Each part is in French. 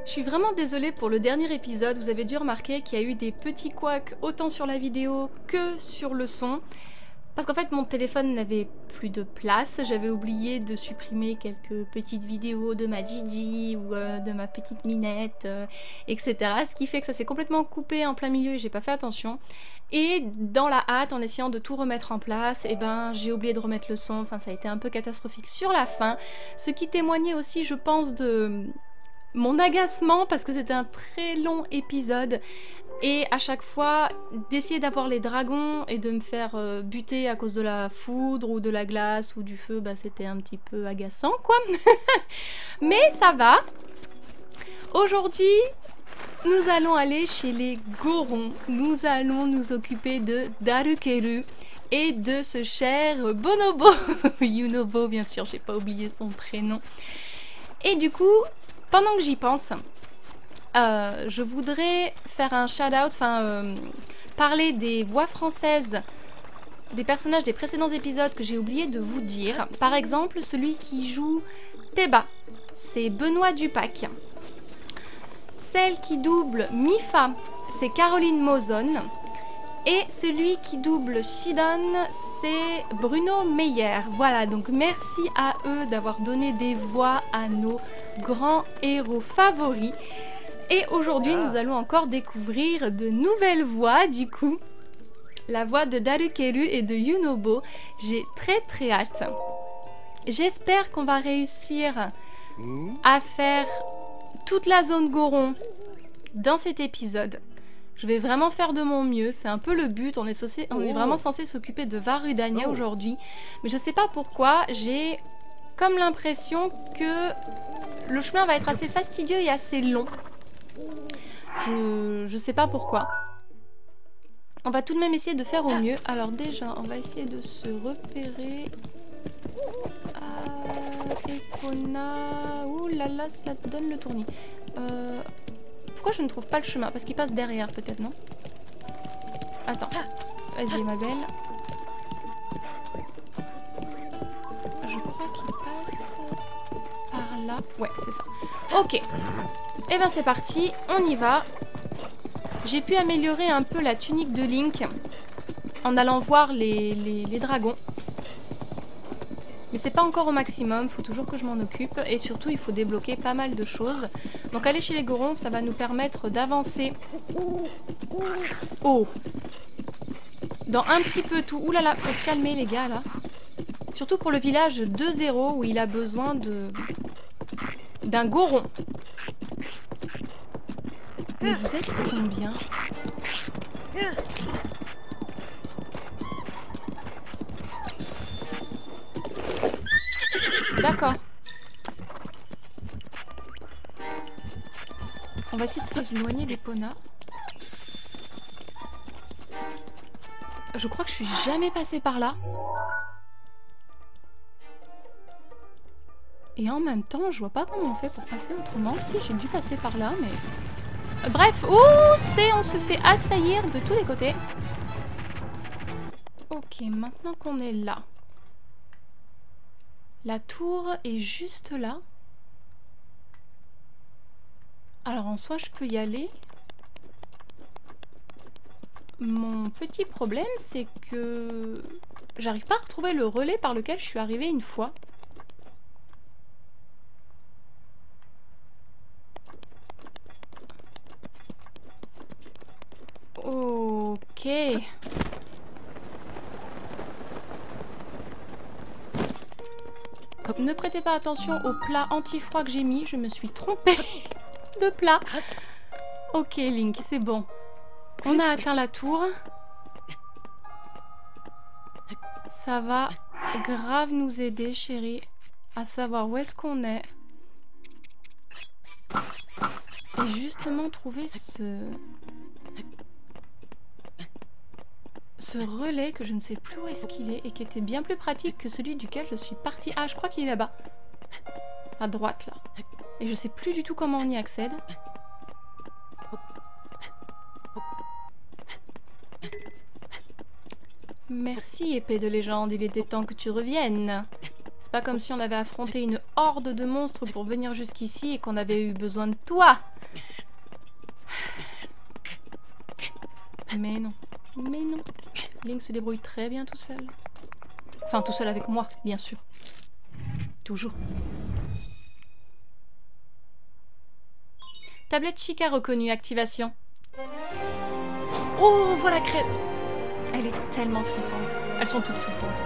Je suis vraiment désolée pour le dernier épisode, vous avez dû remarquer qu'il y a eu des petits couacs autant sur la vidéo que sur le son. Parce qu'en fait mon téléphone n'avait plus de place, j'avais oublié de supprimer quelques petites vidéos de ma Gigi ou de ma petite Minette, etc. Ce qui fait que ça s'est complètement coupé en plein milieu et j'ai pas fait attention. Et dans la hâte, en essayant de tout remettre en place, eh ben, j'ai oublié de remettre le son, enfin ça a été un peu catastrophique sur la fin. Ce qui témoignait aussi, je pense, de mon agacement parce que c'était un très long épisode. Et à chaque fois, d'essayer d'avoir les dragons et de me faire buter à cause de la foudre ou de la glace ou du feu, bah, c'était un petit peu agaçant, quoi. Mais ça va. Aujourd'hui, nous allons aller chez les Gorons. Nous allons nous occuper de Darukeru et de ce cher Bonobo. Yunobo, bien sûr, j'ai pas oublié son prénom. Et du coup, pendant que j'y pense... je voudrais faire un shout-out, parler des voix françaises des personnages des précédents épisodes que j'ai oublié de vous dire. Par exemple, celui qui joue Teba, c'est Benoît Dupac. Celle qui double Mifa, c'est Caroline Mozon. Et celui qui double Shidon, c'est Bruno Meyer. Voilà, donc merci à eux d'avoir donné des voix à nos grands héros favoris. Et aujourd'hui, nous allons encore découvrir de nouvelles voix, du coup. La voix de Darukeru et de Yunobo. J'ai très hâte. J'espère qu'on va réussir à faire toute la zone Goron dans cet épisode. Je vais vraiment faire de mon mieux, c'est un peu le but. On est vraiment censé s'occuper de Varudania aujourd'hui. Mais je sais pas pourquoi, j'ai comme l'impression que le chemin va être assez fastidieux et assez long. Je sais pas pourquoi. On va tout de même essayer de faire au mieux. Alors déjà, on va essayer de se repérer. Epona... Ouh là là, ça donne le tournis. Pourquoi je ne trouve pas le chemin? Parce qu'il passe derrière peut-être, non? Attends. Vas-y ma belle. Je crois qu'il passe par là. Ouais, c'est ça. Ok. Et ben c'est parti, on y va. J'ai pu améliorer un peu la tunique de Link en allant voir les dragons. Mais c'est pas encore au maximum, faut toujours que je m'en occupe. Et surtout, il faut débloquer pas mal de choses. Donc aller chez les Gorons, ça va nous permettre d'avancer. Oh! Dans un petit peu tout. Ouh là là, faut se calmer les gars là. Surtout pour le village 2-0 où il a besoin d'un Goron. Mais vous êtes combien? D'accord. On va essayer de s'éloigner des Ponas. Je crois que je suis jamais passée par là. Et en même temps, je vois pas comment on fait pour passer autrement. Si, j'ai dû passer par là, mais... Bref, on se fait assaillir de tous les côtés. Ok, maintenant qu'on est là. La tour est juste là. Alors en soi, je peux y aller. Mon petit problème, c'est que j'arrive pas à retrouver le relais par lequel je suis arrivée une fois. Ok. Ne prêtez pas attention au plat anti-froid que j'ai mis, je me suis trompée de plat. Ok Link, c'est bon. On a atteint la tour. Ça va grave nous aider, chérie, à savoir où est-ce qu'on est. Et justement trouver ce relais que je ne sais plus où est-ce qu'il est et qui était bien plus pratique que celui duquel je suis partie. Ah, je crois qu'il est là-bas. À droite, là. Et je sais plus du tout comment on y accède. Merci, épée de légende, il était temps que tu reviennes. pas comme si on avait affronté une horde de monstres pour venir jusqu'ici et qu'on avait eu besoin de toi Mais non. Mais non. Link se débrouille très bien tout seul. Enfin, tout seul avec moi, bien sûr. Toujours. Tablette Chica reconnue, activation. Oh, voilà crème. Elle est tellement flippante. Elles sont toutes flippantes.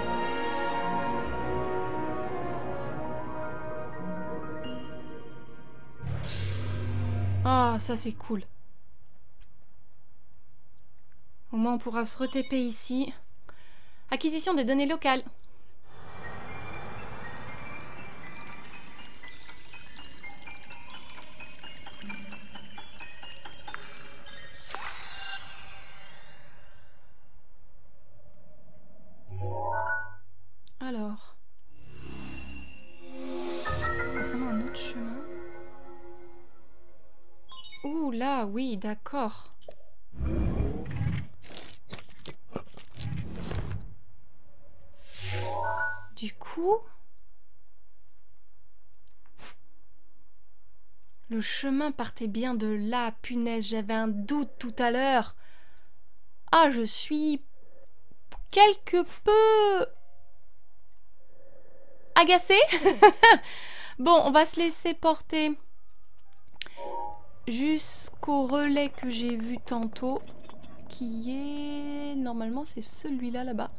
Ah, ça c'est cool. Au moins on pourra se re-TP ici. Acquisition des données locales. Alors. Forcément un autre chemin. Ouh là, oui, d'accord. Du coup... Le chemin partait bien de là, punaise, j'avais un doute tout à l'heure. Ah, je suis... quelque peu... agacée. Bon, on va se laisser porter jusqu'au relais que j'ai vu tantôt, qui est... Normalement, c'est celui-là, là-bas.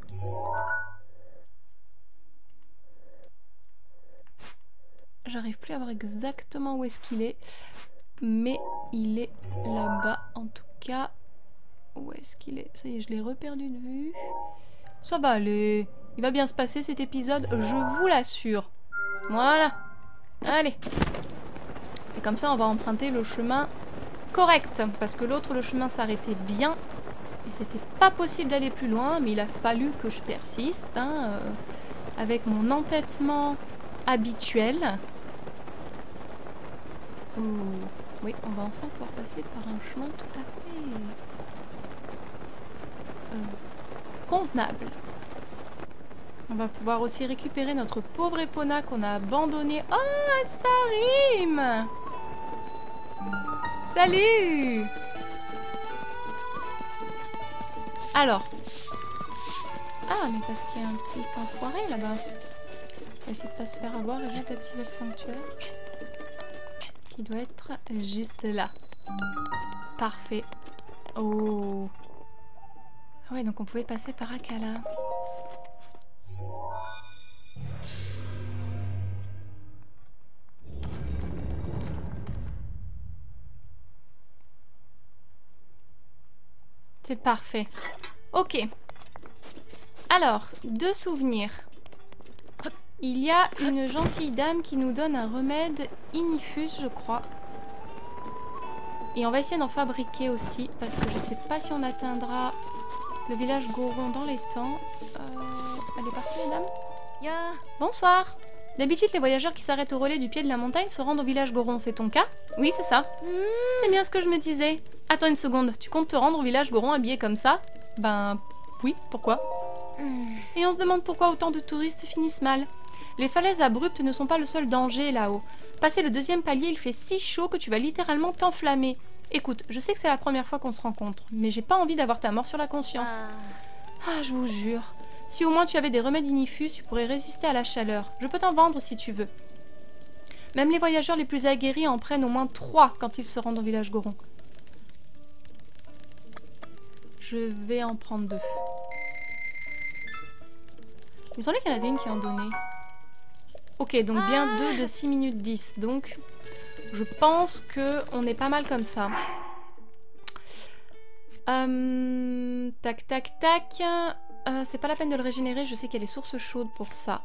J'arrive plus à voir exactement où est-ce qu'il est, mais il est là-bas, en tout cas. Où est-ce qu'il est? Ça y est, je l'ai reperdu de vue. Ça va aller. Il va bien se passer cet épisode, je vous l'assure. Voilà. Allez. Et comme ça, on va emprunter le chemin correct. Parce que l'autre, le chemin s'arrêtait bien. Et c'était pas possible d'aller plus loin, mais il a fallu que je persiste. Hein, avec mon entêtement habituel. Oh. Oui, on va enfin pouvoir passer par un chemin tout à fait... convenable. On va pouvoir aussi récupérer notre pauvre Epona qu'on a abandonné. Oh, ça rime! Salut! Alors. Ah, mais parce qu'il y a un petit enfoiré là-bas. On va essayer de pas se faire avoir et juste d'activer le sanctuaire. Qui doit être juste là. Parfait. Oh. Ah ouais, donc on pouvait passer par Akala. C'est parfait. Ok. Alors, deux souvenirs. Il y a une gentille dame qui nous donne un remède Inifus, je crois. Et on va essayer d'en fabriquer aussi, parce que je sais pas si on atteindra le village Goron dans les temps. Elle est partie, la dame? Bonsoir. D'habitude, les voyageurs qui s'arrêtent au relais du pied de la montagne se rendent au village Goron. C'est ton cas? Oui, c'est ça. C'est bien ce que je me disais. Attends une seconde, tu comptes te rendre au village Goron habillé comme ça? Ben, oui, pourquoi? Et on se demande pourquoi autant de touristes finissent mal. Les falaises abruptes ne sont pas le seul danger là-haut. Passé le deuxième palier, il fait si chaud que tu vas littéralement t'enflammer. Écoute, je sais que c'est la première fois qu'on se rencontre, mais j'ai pas envie d'avoir ta mort sur la conscience. Ah, je vous jure. Si au moins tu avais des remèdes Inifus, tu pourrais résister à la chaleur. Je peux t'en vendre si tu veux. Même les voyageurs les plus aguerris en prennent au moins 3 quand ils se rendent au village Goron. Je vais en prendre 2. Il me semblait qu'il y en avait une qui en donnait. Ok, donc bien 2 de 6 minutes 10. Donc, je pense qu'on est pas mal comme ça. Tac, tac, tac. C'est pas la peine de le régénérer. Je sais qu'il y a des sources chaudes pour ça.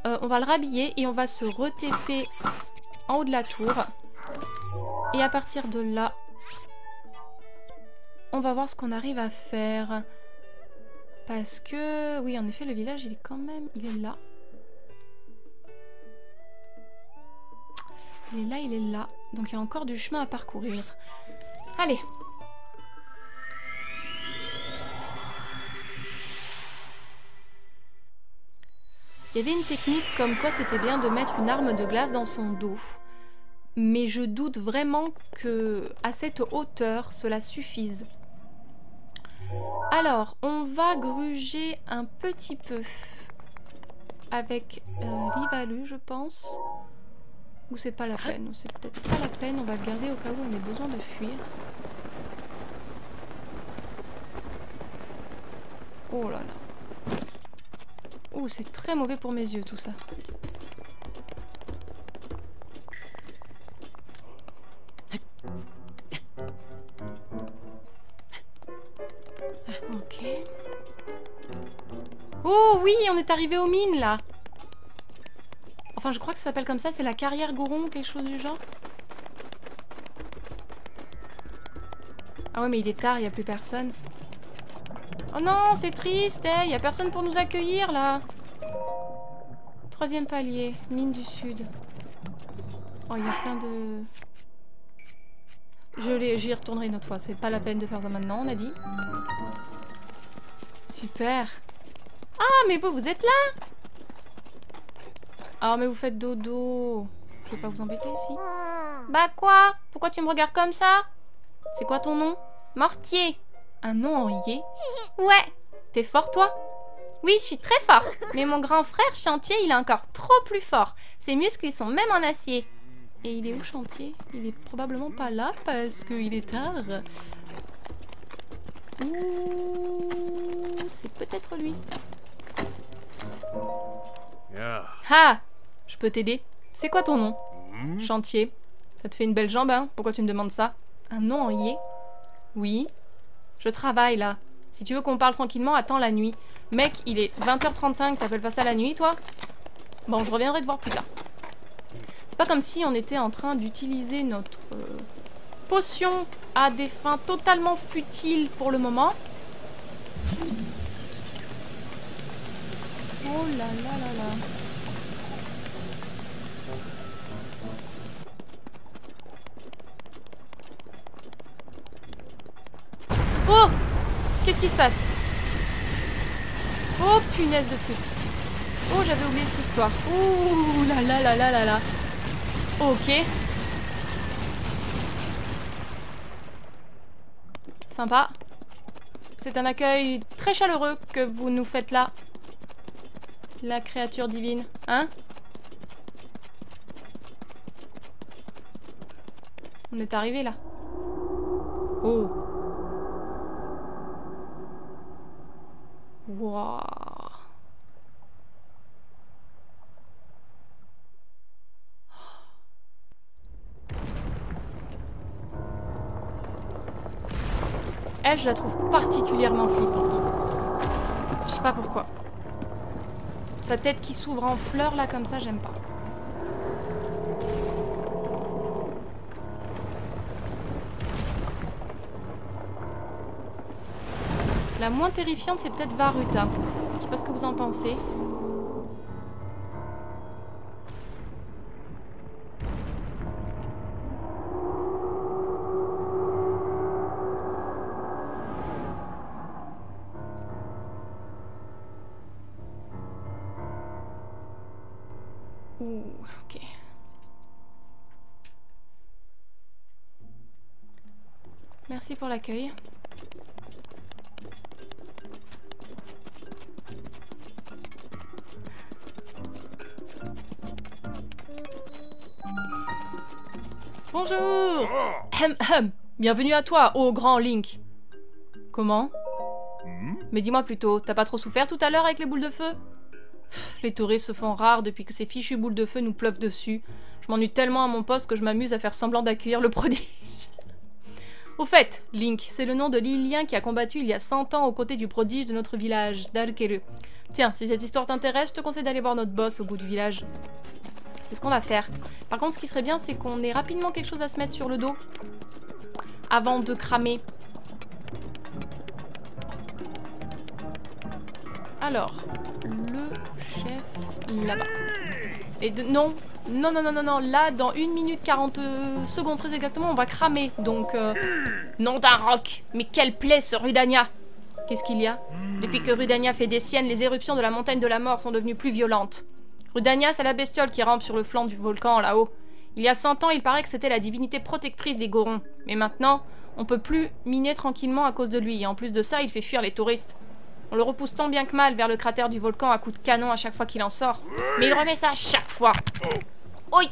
On va le rhabiller et on va se re-TP en haut de la tour. Et à partir de là, on va voir ce qu'on arrive à faire. Parce que, oui, en effet, le village, il est quand même... Il est là. Il est là, il est là. Donc il y a encore du chemin à parcourir. Allez. Il y avait une technique comme quoi c'était bien de mettre une arme de glace dans son dos. Mais je doute vraiment que à cette hauteur, cela suffise. Alors, on va gruger un petit peu. Avec Livalu, je pense. Ou c'est pas la peine. Ou c'est peut-être pas la peine. On va le garder au cas où on ait besoin de fuir. Oh là là. Oh, c'est très mauvais pour mes yeux tout ça. Ok. Oh oui, on est arrivé aux mines là. Enfin, je crois que ça s'appelle comme ça, c'est la carrière Goron ou quelque chose du genre. Ah ouais, mais il est tard, il n'y a plus personne. Oh non, c'est triste, il n'y a personne pour nous accueillir là. 3e palier, mine du sud. Oh, il y a plein de... J'y retournerai une autre fois, c'est pas la peine de faire ça maintenant, on a dit. Super. Ah, mais vous êtes là? Ah, mais vous faites dodo. Je vais pas vous embêter ici. Bah quoi? Pourquoi tu me regardes comme ça? C'est quoi ton nom? Mortier. Un nom en yé? Ouais. T'es fort, toi? Oui, je suis très fort. Mais mon grand frère, Chantier, il est encore trop plus fort. Ses muscles, ils sont même en acier. Et il est où, Chantier? Il est probablement pas là parce qu'il est tard. Ouh, c'est peut-être lui. Ah! Je peux t'aider. C'est quoi ton nom? Chantier. Ça te fait une belle jambe, hein? Pourquoi tu me demandes ça? Un nom en yé? Oui. Je travaille, là. Si tu veux qu'on parle tranquillement, attends la nuit. Mec, il est 20h35, t'appelles pas ça la nuit, toi? Bon, je reviendrai te voir plus tard. C'est pas comme si on était en train d'utiliser notre potion à des fins totalement futiles pour le moment. Oh là là là là. Oh! Qu'est-ce qui se passe? Oh punaise de flûte. Oh, j'avais oublié cette histoire. Ouh là là là là là là. Ok. Sympa. C'est un accueil très chaleureux que vous nous faites là. La créature divine. Hein? On est arrivé là. Oh. Waouh. Elle, je la trouve particulièrement flippante. Je sais pas pourquoi. Sa tête qui s'ouvre en fleurs là comme ça, j'aime pas. La moins terrifiante, c'est peut-être Varuta. Je sais pas ce que vous en pensez. Ouh, ok. Merci pour l'accueil. Bonjour. Bienvenue à toi, ô grand Link. Comment? Mais dis-moi plutôt, t'as pas trop souffert tout à l'heure avec les boules de feu? Les touristes se font rares depuis que ces fichues boules de feu nous pleuvent dessus. Je m'ennuie tellement à mon poste que je m'amuse à faire semblant d'accueillir le prodige. Au fait, Link, c'est le nom de l'Ilien qui a combattu il y a 100 ans aux côtés du prodige de notre village, Dalkeru. Tiens, si cette histoire t'intéresse, je te conseille d'aller voir notre boss au bout du village. C'est ce qu'on va faire. Par contre, ce qui serait bien, c'est qu'on ait rapidement quelque chose à se mettre sur le dos. Avant de cramer. Alors, le chef là-bas. Et non, non, là, dans 1 minute 40 secondes très exactement, on va cramer. Donc, nom d'un roc. Mais quelle plaie ce Rudania. Qu'est-ce qu'il y a? Depuis que Rudania fait des siennes, les éruptions de la montagne de la mort sont devenues plus violentes. Rudania, c'est la bestiole qui rampe sur le flanc du volcan là-haut. Il y a 100 ans, il paraît que c'était la divinité protectrice des Gorons. Mais maintenant, On peut plus miner tranquillement à cause de lui. Et en plus de ça, il fait fuir les touristes. On le repousse tant bien que mal vers le cratère du volcan à coups de canon à chaque fois qu'il en sort. Mais il remet ça à chaque fois. Oui.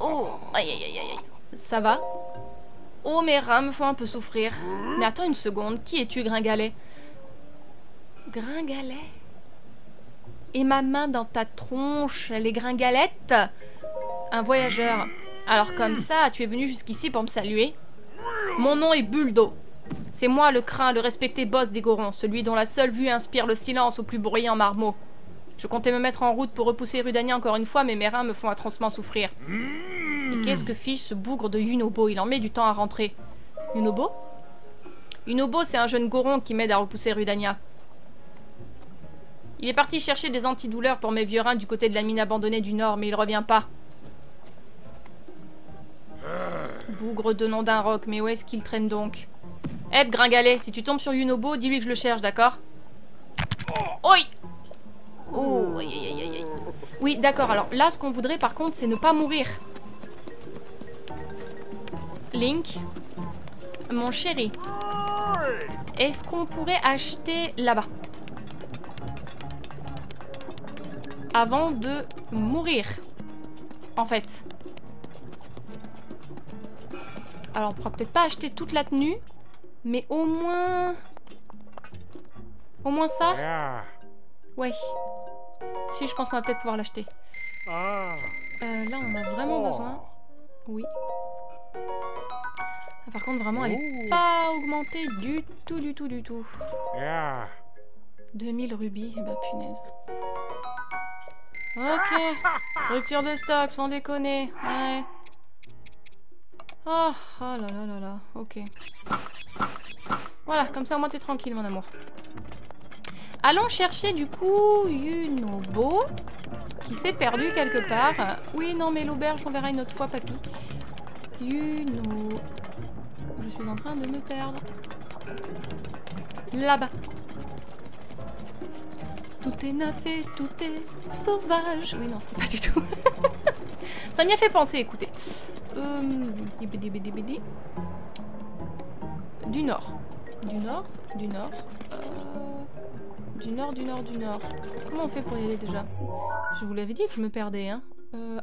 Oh, aïe aïe aïe aïe. Ça va? Oh, mes reins me font un peu souffrir. Mais attends une seconde, qui es-tu, Gringalet? Gringalet? Et ma main dans ta tronche, elle est gringalette? Un voyageur. Alors comme ça, tu es venu jusqu'ici pour me saluer? Mon nom est Buldo. C'est moi le craint, le respecté boss des Gorons, celui dont la seule vue inspire le silence au plus bruyant marmot. Je comptais me mettre en route pour repousser Rudania encore une fois, mais mes reins me font atrocement souffrir. Et qu'est-ce que fiche ce bougre de Yunobo? Il en met du temps à rentrer. Yunobo? Yunobo, c'est un jeune Goron qui m'aide à repousser Rudania. Il est parti chercher des antidouleurs pour mes vieux reins du côté de la mine abandonnée du nord, mais il revient pas. Bougre de nom d'un roc, mais où est-ce qu'il traîne donc? Hep, Gringalet, si tu tombes sur Yunobo, dis-lui que je le cherche, d'accord? Oi! Oh, aïe aïe aïe aïe. Oui, d'accord, alors là, ce qu'on voudrait par contre, c'est ne pas mourir. Link, mon chéri, est-ce qu'on pourrait acheter là-bas? Avant de mourir, en fait. Alors, on pourra peut-être pas acheter toute la tenue, mais au moins... Au moins ça? Ouais. Si, je pense qu'on va peut-être pouvoir l'acheter. Là, on a vraiment besoin. Oui. Ah, par contre, vraiment, elle est pas augmentée du tout, du tout, du tout. 2000 rubis, eh ben punaise. Ok. Rupture de stock, sans déconner. Ouais. Oh, oh là là là là. Ok. Voilà, comme ça au moins t'es tranquille, mon amour. Allons chercher du coup Yunobo, qui s'est perdu quelque part. Oui, non, mais l'auberge, on verra une autre fois, papy. Yuno... Je suis en train de me perdre. Là-bas. Tout est neuf et tout est sauvage. Oui, non, c'était pas du tout. Ça m'y a fait penser, écoutez. Du nord. Du nord. Du nord. Du nord, du nord, du nord. Comment on fait pour y aller déjà? Je vous l'avais dit que je me perdais, hein.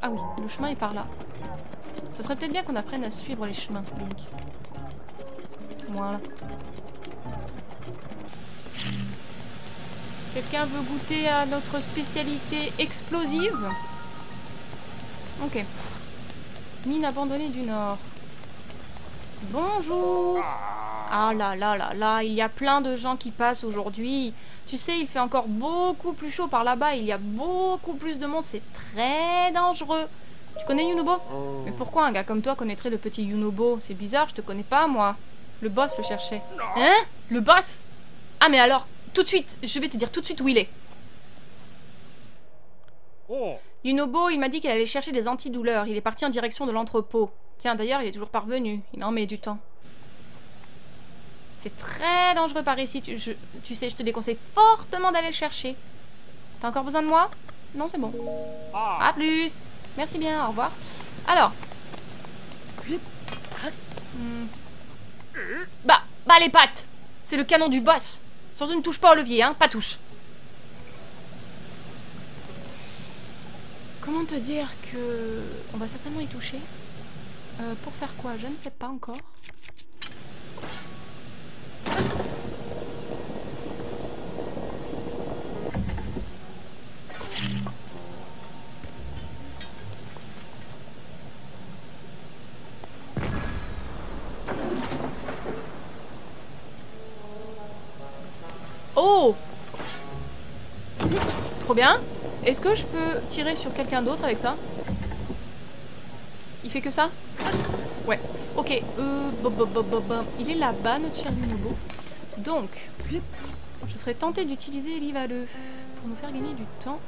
Ah oui, le chemin est par là. Ça serait peut-être bien qu'on apprenne à suivre les chemins, Link. Voilà. Quelqu'un veut goûter à notre spécialité explosive? Ok. Mine abandonnée du Nord. Bonjour. Ah là là là là, il y a plein de gens qui passent aujourd'hui. Tu sais, il fait encore beaucoup plus chaud par là-bas. Il y a beaucoup plus de monde. C'est très dangereux. Tu connais Yunobo? Mais pourquoi un gars comme toi connaîtrait le petit Yunobo? C'est bizarre, je te connais pas, moi. Le boss le cherchait. Hein? Le boss? Ah mais alors, tout de suite, je vais te dire tout de suite où il est. Yunobo, il m'a dit qu'il allait chercher des antidouleurs. Il est parti en direction de l'entrepôt. Tiens, d'ailleurs, il est toujours parvenu. Il en met du temps. C'est très dangereux par ici. Tu sais, je te déconseille fortement d'aller le chercher. T'as encore besoin de moi? Non, c'est bon. À plus. Merci bien, au revoir. Alors. Bah les pattes. C'est le canon du boss. Surtout ne touche pas au levier, hein. Pas touche. Comment te dire que... On va certainement y toucher. Pour faire quoi? Je ne sais pas encore. Oh! Trop bien. Est-ce que je peux tirer sur quelqu'un d'autre avec ça? Il fait que ça? Ouais. Ok. Il est là-bas, notre cher Yunobo. Donc, je serais tentée d'utiliser l'Ivaleux pour nous faire gagner du temps.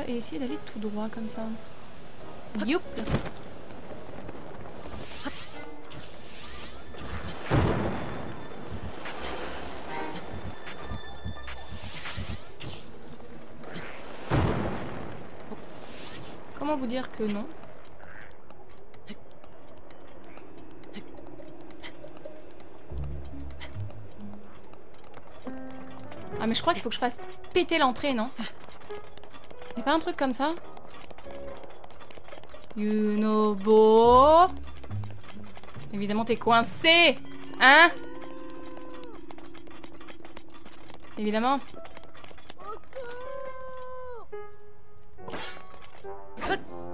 Et essayer d'aller tout droit comme ça. Youp! Comment vous dire que non? Ah mais je crois qu'il faut que je fasse péter l'entrée, non? Y'a pas un truc comme ça? Yunobo. Évidemment t'es coincé. Hein? Évidemment.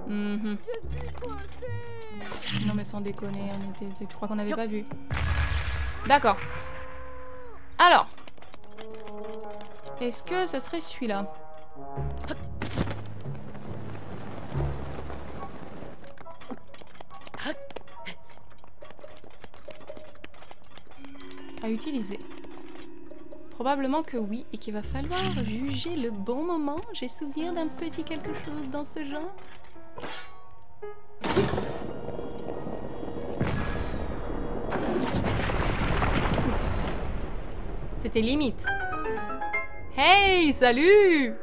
Non mais sans déconner, tu crois qu'on n'avait pas vu? D'accord. Alors. Est-ce que ça serait celui-là? À utiliser. Probablement que oui, et qu'il va falloir juger le bon moment. J'ai souvenir d'un petit quelque chose dans ce genre. C'était limite. Hey, salut!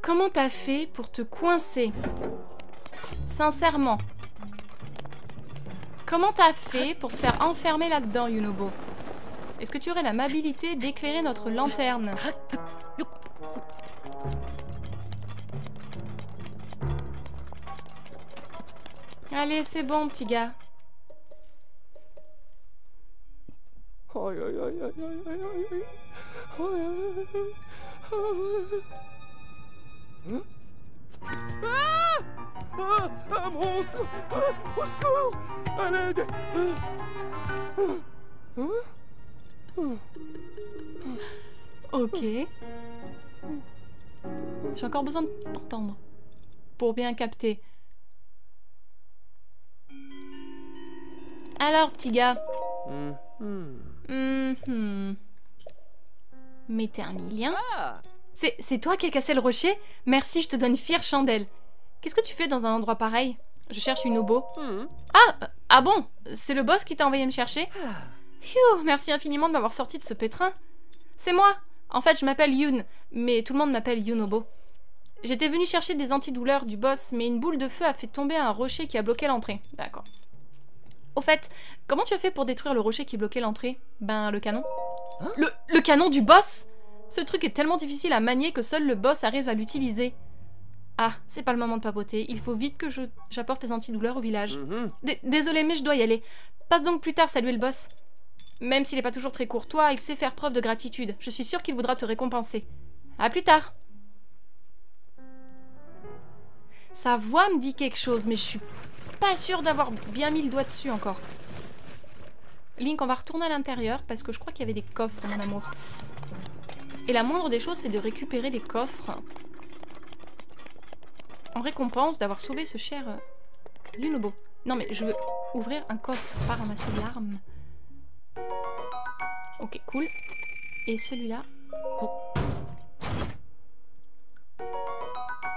Comment t'as fait pour te coincer? Sincèrement. Comment t'as fait pour te faire enfermer là-dedans, Yunobo? Est-ce que tu aurais l'amabilité d'éclairer notre lanterne? Allez, c'est bon, petit gars. Un monstre! Au secours! À l'aide! Ok. J'ai encore besoin de t'entendre pour bien capter. Alors, petit gars. Méternilien. C'est toi qui as cassé le rocher? Merci, je te donne fière chandelle. Qu'est-ce que tu fais dans un endroit pareil? Je cherche une obo. Ah bon? C'est le boss qui t'a envoyé me chercher? Phew, merci infiniment de m'avoir sorti de ce pétrin. C'est moi. En fait, je m'appelle Yun, mais tout le monde m'appelle Yunobo. J'étais venue chercher des antidouleurs du boss, mais une boule de feu a fait tomber un rocher qui a bloqué l'entrée. D'accord. Au fait, comment tu as fait pour détruire le rocher qui bloquait l'entrée? Ben, le canon. Hein? Le canon du boss? Ce truc est tellement difficile à manier que seul le boss arrive à l'utiliser. Ah, c'est pas le moment de papoter. Il faut vite que j'apporte les antidouleurs au village. Désolé, mais je dois y aller. Passe donc plus tard saluer le boss. Même s'il n'est pas toujours très courtois, il sait faire preuve de gratitude. Je suis sûre qu'il voudra te récompenser. À plus tard. Sa voix me dit quelque chose, mais je suis pas sûre d'avoir bien mis le doigt dessus encore. Link, on va retourner à l'intérieur parce que je crois qu'il y avait des coffres, mon amour. Et la moindre des choses, c'est de récupérer les coffres en récompense d'avoir sauvé ce cher Yunobo. Non mais je veux ouvrir un coffre, pas ramasser l'arme. Ok, cool. Et celui-là.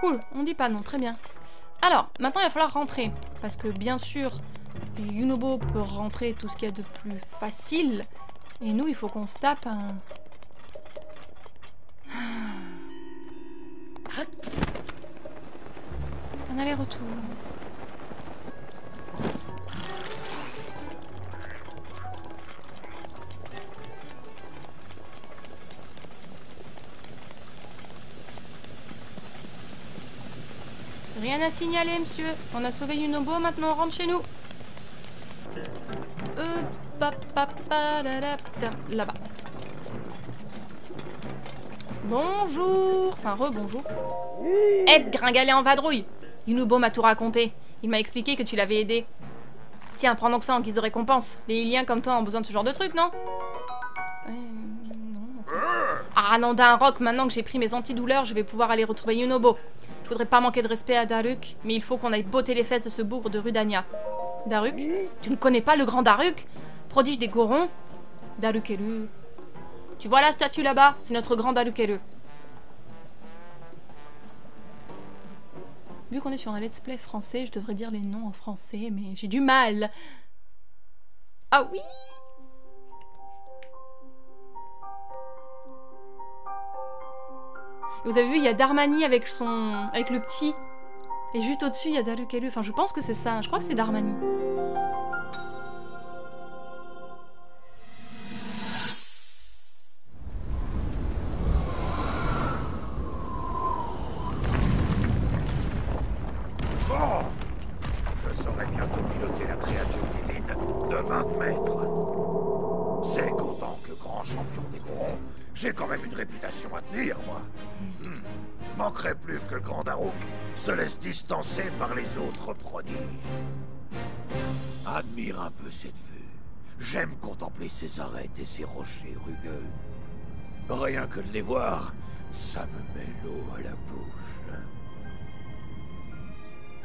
Cool, on dit pas non, très bien. Alors, maintenant il va falloir rentrer. Parce que bien sûr, Yunobo peut rentrer tout ce qu'il y a de plus facile. Et nous, il faut qu'on se tape un... Un aller-retour. Rien à signaler, monsieur. On a sauvé Yunobo, maintenant on rentre chez nous. Là-bas. Bonjour. Enfin, rebonjour. Aide, gringalet en vadrouille. Yunobo m'a tout raconté. Il m'a expliqué que tu l'avais aidé. Tiens, prends donc ça en guise de récompense. Les Iliens comme toi ont besoin de ce genre de truc, non? Non. Ah non, d'un roc, maintenant que j'ai pris mes antidouleurs, je vais pouvoir aller retrouver Yunobo. Je voudrais pas manquer de respect à Daruk, mais il faut qu'on aille botter les fesses de ce bougre de Rudania. Daruk? Tu ne connais pas le grand Daruk? Prodige des Gorons? Darukelu. Tu vois la statue là-bas? C'est notre grand Darukelu. Vu qu'on est sur un let's play français, je devrais dire les noms en français, mais j'ai du mal. Ah oui! Vous avez vu, il y a Darmani avec le petit. Et juste au-dessus, il y a Darukelu. Enfin, je pense que c'est ça. Je crois que c'est Darmani. réputation à tenir, moi. Manquerait plus que le grand Daruk se laisse distancer par les autres prodiges. Admire un peu cette vue. J'aime contempler ces arêtes et ces rochers rugueux. Rien que de les voir, ça me met l'eau à la bouche.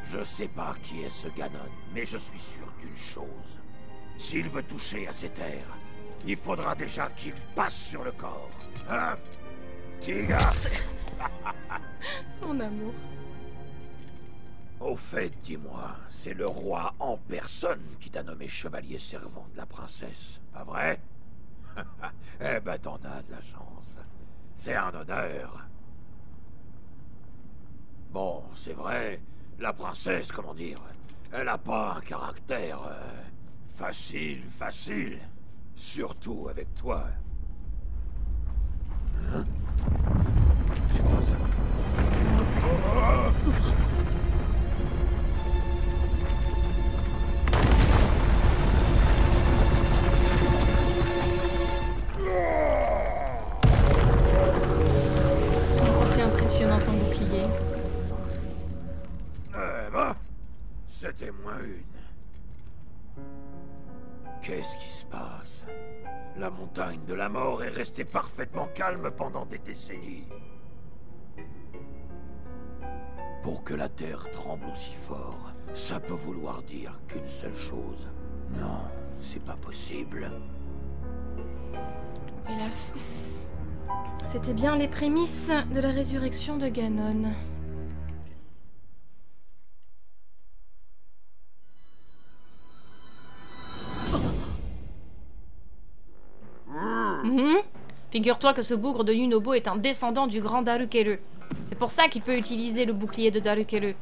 Je sais pas qui est ce Ganon, mais je suis sûr d'une chose. S'il veut toucher à ces terres, il faudra déjà qu'il passe sur le corps. Hein, Tiga? Mon amour. Au fait, dis-moi, c'est le roi en personne qui t'a nommé chevalier servant de la princesse, pas vrai? Eh ben, t'en as de la chance. C'est un honneur. Bon, c'est vrai, la princesse, comment dire, elle a pas un caractère facile. Surtout avec toi. Hein? C'est quoi ça? C'est impressionnant son bouclier. Eh ben, c'était moins une. Qu'est-ce qui se passe? La montagne de la mort est restée parfaitement calme pendant des décennies. Pour que la terre tremble aussi fort, ça peut vouloir dire qu'une seule chose. Non, c'est pas possible. Hélas. C'était bien les prémices de la résurrection de Ganon. Figure-toi que ce bougre de Yunobo est un descendant du grand Darukelu. C'est pour ça qu'il peut utiliser le bouclier de Darukelu.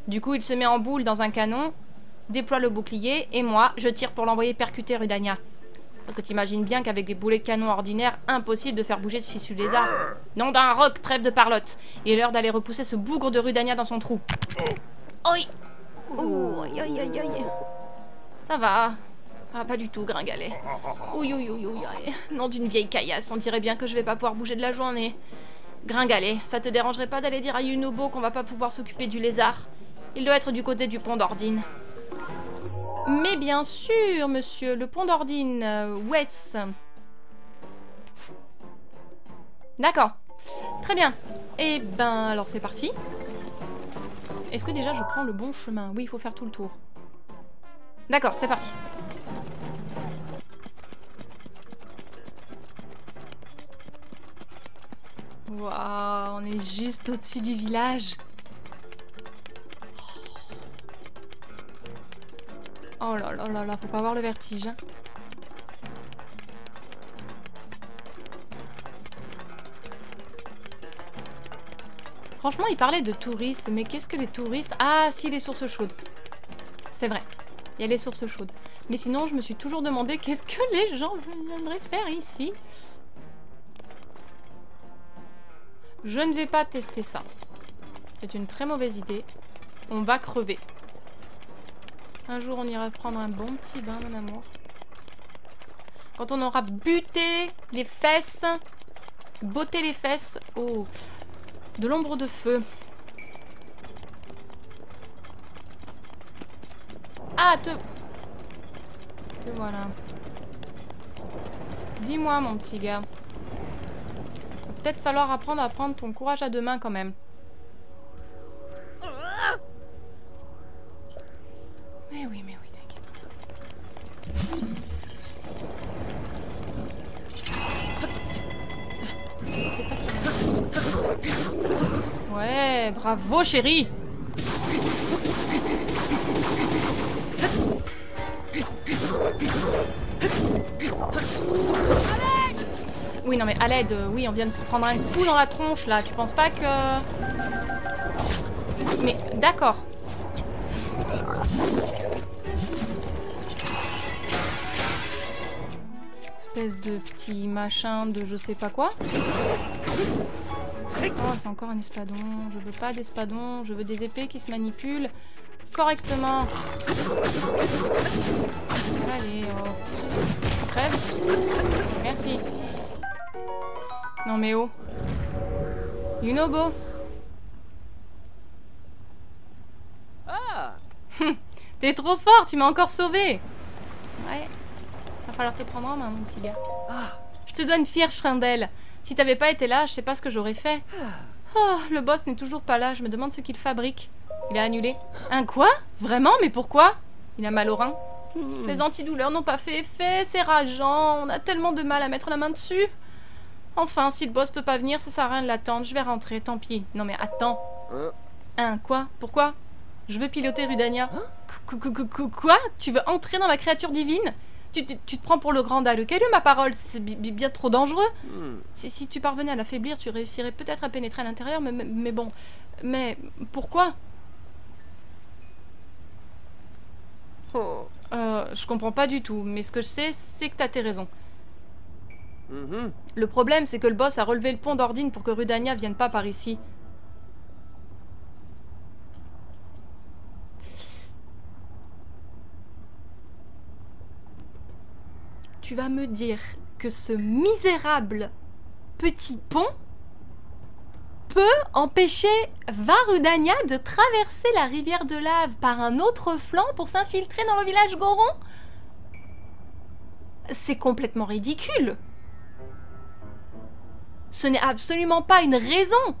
Du coup, il se met en boule dans un canon, déploie le bouclier, et moi, je tire pour l'envoyer percuter Rudania. Parce que t'imagines bien qu'avec des boulets de canon ordinaires, impossible de faire bouger ce fichu lézard. Nom d'un roc, trêve de parlotte. Il est l'heure d'aller repousser ce bougre de Rudania dans son trou. Oi! Oh, aïe aïe aïe aïe. Ça va pas du tout, Gringalet. Ouïe, ouïe, ouïe, ouïe. Nom d'une vieille caillasse, on dirait bien que je vais pas pouvoir bouger de la journée. Gringalet, ça te dérangerait pas d'aller dire à Yunobo qu'on va pas pouvoir s'occuper du lézard? Il doit être du côté du pont d'Ordine. Mais bien sûr, monsieur, le pont d'Ordine, Wes. D'accord. Très bien. Eh ben, alors c'est parti. Est-ce que déjà je prends le bon chemin? Oui, il faut faire tout le tour. D'accord, c'est parti. Waouh, on est juste au-dessus du village. Oh là là là là, faut pas avoir le vertige. Hein. Franchement, il parlait de touristes, mais qu'est-ce que les touristes? Ah, si, les sources chaudes. C'est vrai, il y a les sources chaudes. Mais sinon, je me suis toujours demandé qu'est-ce que les gens viendraient faire ici. Je ne vais pas tester ça. C'est une très mauvaise idée. On va crever. Un jour, on ira prendre un bon petit bain, mon amour. Quand on aura buté les fesses, botté les fesses, oh, de l'ombre de feu. Ah, te voilà. Dis-moi, mon petit gars. Va peut-être falloir apprendre à prendre ton courage à deux mains quand même. Mais oui, t'inquiète. Ouais, bravo, chérie. Oui, non mais à l'aide, oui, on vient de se prendre un coup dans la tronche là. Tu penses pas que... Mais d'accord. Espèce de petit machin de je sais pas quoi. Oh, c'est encore un espadon. Je veux pas d'espadon. Je veux des épées qui se manipulent correctement. Allez, oh. Crève. Merci. Non mais oh. Yunobo. Ah! T'es trop fort, tu m'as encore sauvé. Ouais. Va falloir te prendre en main, mon petit gars. Je te dois une fière chandelle. Si t'avais pas été là, je sais pas ce que j'aurais fait. Oh, le boss n'est toujours pas là. Je me demande ce qu'il fabrique. Il a annulé. Un quoi? Vraiment? Mais pourquoi? Il a mal au rein. Les antidouleurs n'ont pas fait effet. C'est rageant. On a tellement de mal à mettre la main dessus. Enfin, si le boss peut pas venir, ça sert à rien de l'attendre. Je vais rentrer, tant pis. Non mais attends. Quoi? Pourquoi? Je veux piloter Rudania. Quoi? Tu veux entrer dans la créature divine? Tu te prends pour le grand Dalukalu, ma parole. C'est bien trop dangereux. Si tu parvenais à l'affaiblir, tu réussirais peut-être à pénétrer à l'intérieur, mais bon. Mais pourquoi? Je comprends pas du tout, mais ce que je sais, c'est que t'as tes raisons. Le problème, c'est que le boss a relevé le pont d'Ordine pour que Rudania vienne pas par ici. Tu vas me dire que ce misérable petit pont peut empêcher Varudania de traverser la rivière de lave par un autre flanc pour s'infiltrer dans le village Goron? C'est complètement ridicule. Ce n'est absolument pas une raison,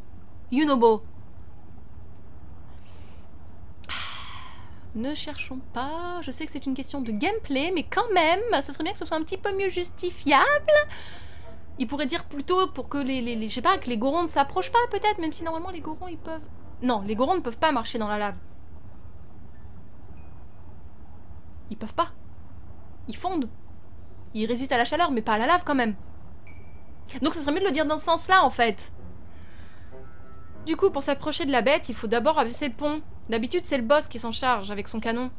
Yunobo. Ne cherchons pas, je sais que c'est une question de gameplay, mais quand même, ce serait bien que ce soit un petit peu mieux justifiable. Il pourrait dire plutôt pour que je sais pas, que les Gorons ne s'approchent pas peut-être, même si normalement les Gorons ils peuvent... Non, les Gorons ne peuvent pas marcher dans la lave. Ils peuvent pas. Ils fondent. Ils résistent à la chaleur, mais pas à la lave quand même. Donc ce serait mieux de le dire dans ce sens-là en fait. Du coup, pour s'approcher de la bête, il faut d'abord abaisser le pont. D'habitude, c'est le boss qui s'en charge avec son canon.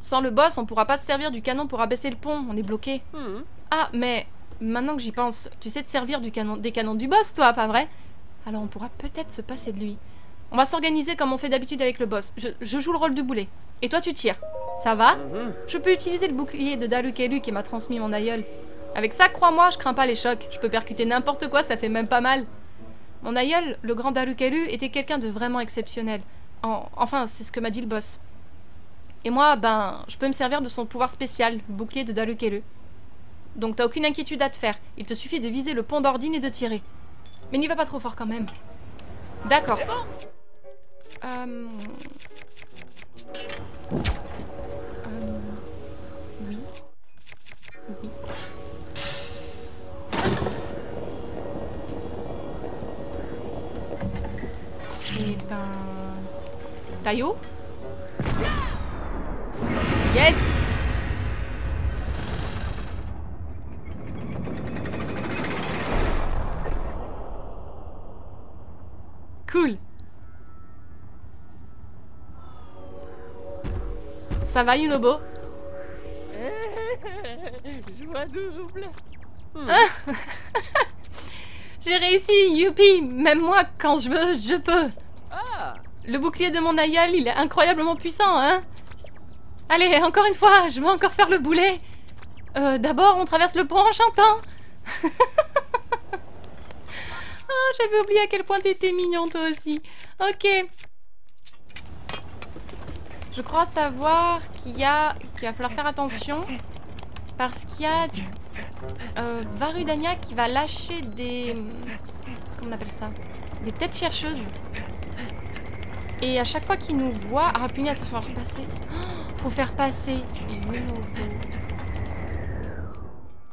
Sans le boss, on pourra pas se servir du canon pour abaisser le pont, on est bloqué. Ah, mais maintenant que j'y pense, tu sais te servir des canons du boss, toi, pas vrai? Alors on pourra peut-être se passer de lui. On va s'organiser comme on fait d'habitude avec le boss. Je joue le rôle du boulet. Et toi, tu tires. Ça va? Je peux utiliser le bouclier de Dalukalu qui m'a transmis mon aïeul. Avec ça, crois-moi, je crains pas les chocs. Je peux percuter n'importe quoi, ça fait même pas mal. Mon aïeul, le grand Dalukalu, était quelqu'un de vraiment exceptionnel. Enfin, c'est ce que m'a dit le boss. Et moi, ben, je peux me servir de son pouvoir spécial, le bouclier de Dalukalu. Donc t'as aucune inquiétude à te faire. Il te suffit de viser le pont d'Ordine et de tirer. Mais n'y va pas trop fort quand même. D'accord. Oui. Oui. Et ben... Tayo? Yes! Cool! Ça va, Yunobo? Joie double. J'ai réussi, youpi! Même moi, quand je veux, je peux! Le bouclier de mon aïeul, il est incroyablement puissant, hein? Allez, encore une fois, je veux encore faire le boulet! D'abord, on traverse le pont en chantant! Oh, j'avais oublié à quel point t'étais mignon, toi aussi! Ok! Je crois savoir qu'il va falloir faire attention parce qu'il y a Varudania qui va lâcher des... Comment on appelle ça? Des têtes chercheuses. Et à chaque fois qu'il nous voit... Ah punaise, il faut faire passer. Oh, faut faire passer.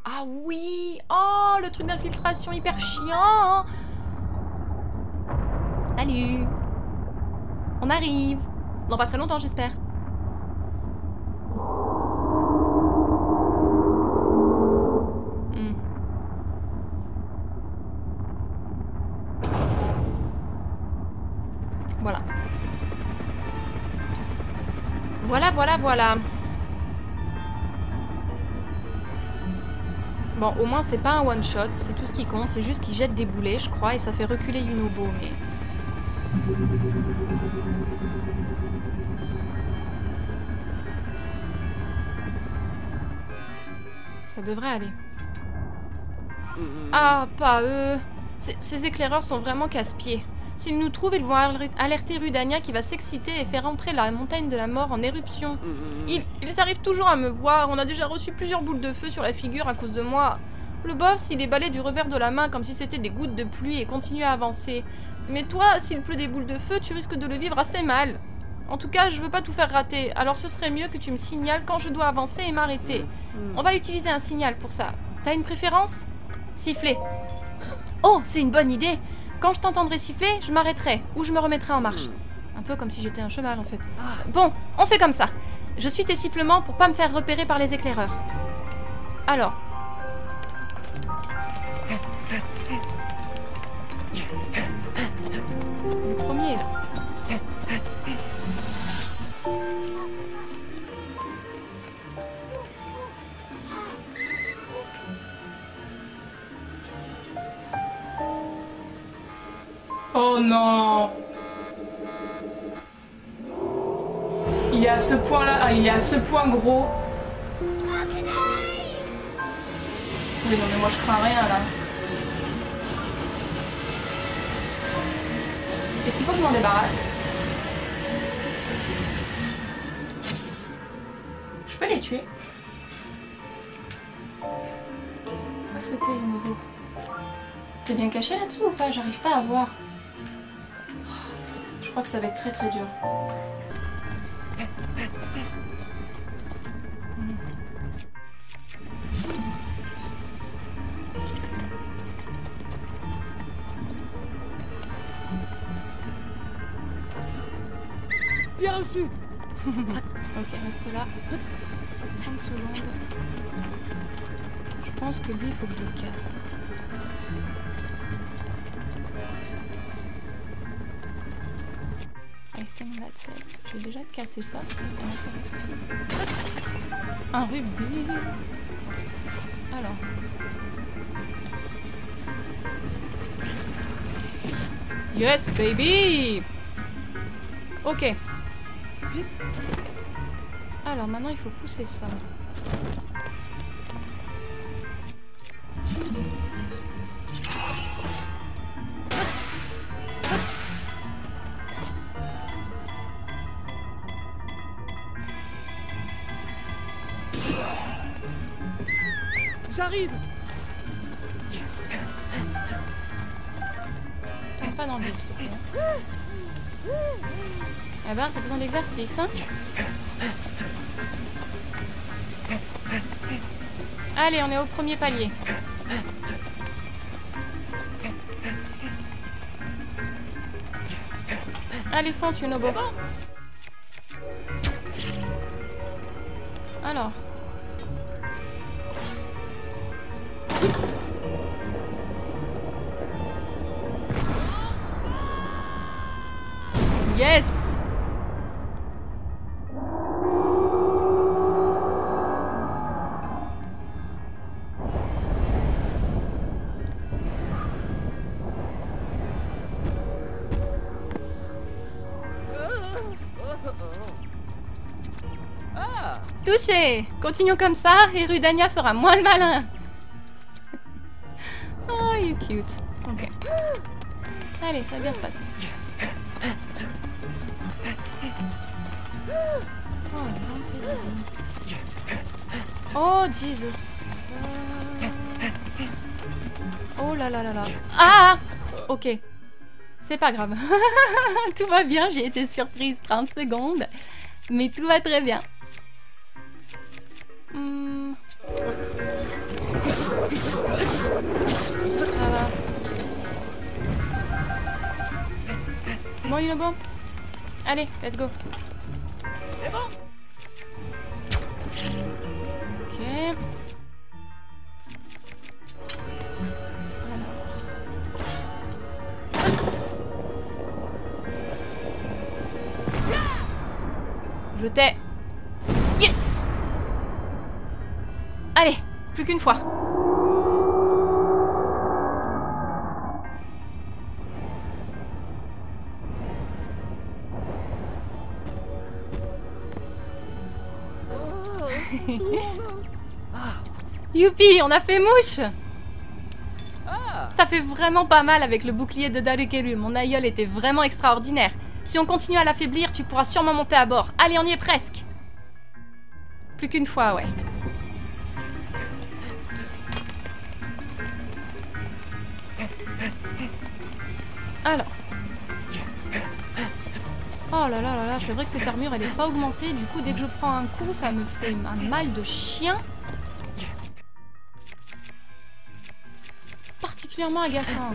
Ah oui! Oh, le truc d'infiltration hyper chiant! Salut! On arrive! Dans pas très longtemps, j'espère. Voilà. Voilà. Bon, au moins, c'est pas un one-shot, c'est tout ce qui compte. C'est juste qu'il jette des boulets, je crois, et ça fait reculer Yunobo, mais... Ça devrait aller. Ah, pas eux. Ces éclaireurs sont vraiment casse-pieds. S'ils nous trouvent, ils vont alerter Rudania qui va s'exciter et faire entrer la montagne de la mort en éruption. Ils arrivent toujours à me voir. On a déjà reçu plusieurs boules de feu sur la figure à cause de moi. Le boss, il est balayé du revers de la main comme si c'était des gouttes de pluie et continue à avancer. Mais toi, s'il pleut des boules de feu, tu risques de le vivre assez mal. En tout cas, je veux pas tout faire rater, alors ce serait mieux que tu me signales quand je dois avancer et m'arrêter. On va utiliser un signal pour ça. T'as une préférence? Siffler. Oh, c'est une bonne idée. Quand je t'entendrai siffler, je m'arrêterai ou je me remettrai en marche. Un peu comme si j'étais un cheval en fait. Bon, on fait comme ça. Je suis tes sifflements pour pas me faire repérer par les éclaireurs. Alors. Le premier là. Oh non! Il est à ce point là, ah, il est à ce point gros. Oui non mais moi je crains rien là. Est-ce qu'il faut que je m'en débarrasse? Je peux les tuer. Où est-ce que t'es, Nobo? T'es bien caché là-dessous ou pas? J'arrive pas à voir. Oh, je crois que ça va être très très dur. Bien reçu. Ok, reste là. 30 secondes. Je pense que lui, il faut que je le casse. I think that's it. Je vais déjà casser ça, ça m'intéresse aussi. Un rubis. Alors. Yes, baby! Ok. Alors maintenant il faut pousser ça. J'arrive. Tombe pas dans le vide s'il te plaît. Eh ben t'as besoin d'exercice hein. Allez, on est au premier palier. Allez, fonce, Yunobo. Alors. Yes! Touché! Continuons comme ça et Rudania fera moins le malin. Oh, you cute. Ok. Allez, ça va bien se passer. Oh, Jesus. Oh là là là là. Ah! Ok. C'est pas grave. Tout va bien, j'ai été surprise 30 secondes. Mais tout va très bien. Ça va. Bon, Yunobo. Allez, let's go. C'est bon. Ok. Alors. Je t'ai. Yes! Allez, plus qu'une fois. Youpi, on a fait mouche! Ça fait vraiment pas mal avec le bouclier de Darukeru. Mon aïeul était vraiment extraordinaire. Si on continue à l'affaiblir, tu pourras sûrement monter à bord. Allez, on y est presque. Plus qu'une fois, ouais. Alors. Oh là là là là, c'est vrai que cette armure, elle est pas augmentée. Du coup, dès que je prends un coup, ça me fait un mal de chien. Particulièrement agaçant.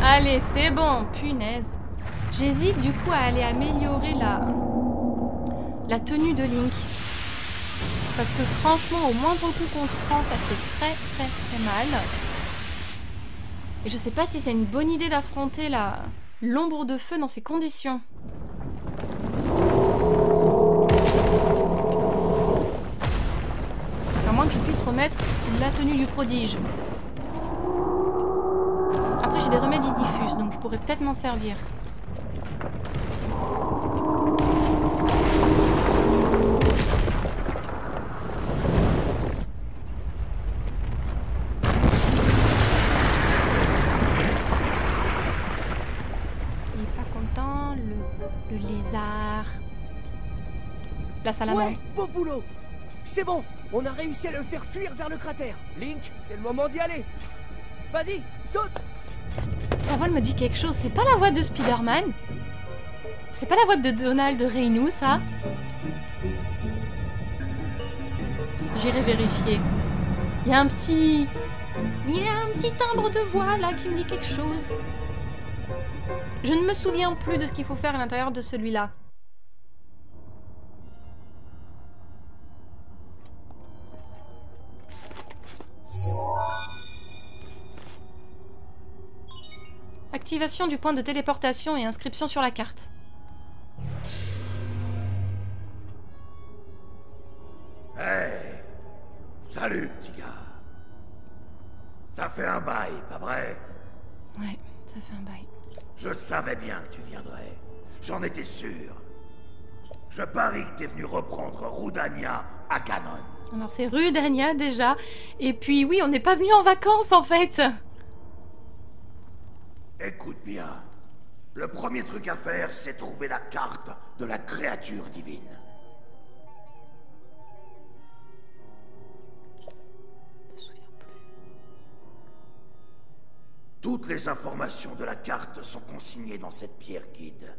Allez, c'est bon, punaise. J'hésite du coup à aller améliorer la tenue de Link. Parce que franchement, au moindre coup qu'on se prend, ça fait très très très mal. Et je sais pas si c'est une bonne idée d'affronter l'ombre de feu dans ces conditions. À moins que je puisse remettre la tenue du prodige. Après j'ai des remèdes diffuses, donc je pourrais peut-être m'en servir. Il est pas content, le lézard. La salamandre. Ouais, beau boulot. C'est bon, on a réussi à le faire fuir vers le cratère. Link, c'est le moment d'y aller. Vas-y, saute. Sa voix me dit quelque chose. C'est pas la voix de Spider-Man? C'est pas la voix de Donald Reino, ça? J'irai vérifier. Il y a un petit timbre de voix là qui me dit quelque chose. Je ne me souviens plus de ce qu'il faut faire à l'intérieur de celui-là. Activation du point de téléportation et inscription sur la carte. Hey! Salut, petit gars. Ça fait un bail, pas vrai? Ouais, ça fait un bail. Je savais bien que tu viendrais. J'en étais sûr. Je parie que t'es venu reprendre Rudania à Ganon. Alors c'est Rudania déjà. Et puis oui, on n'est pas venu en vacances en fait. Écoute bien. Le premier truc à faire, c'est trouver la carte de la créature divine. Je me souviens plus. Toutes les informations de la carte sont consignées dans cette pierre guide.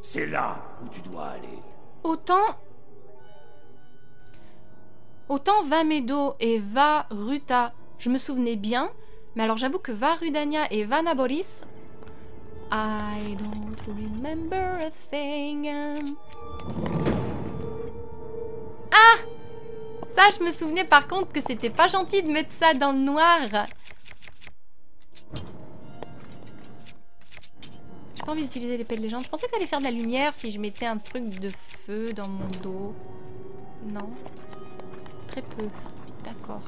C'est là où tu dois aller. Autant Va Medo et Va Ruta, je me souvenais bien. Mais alors j'avoue que Va Rudania et Va Naboris, I don't remember a thing. Ah! Ça, je me souvenais par contre que c'était pas gentil de mettre ça dans le noir. J'ai pas envie d'utiliser l'épée de légende. Je pensais que ça allait faire de la lumière si je mettais un truc de feu dans mon dos. Non. Très peu. D'accord.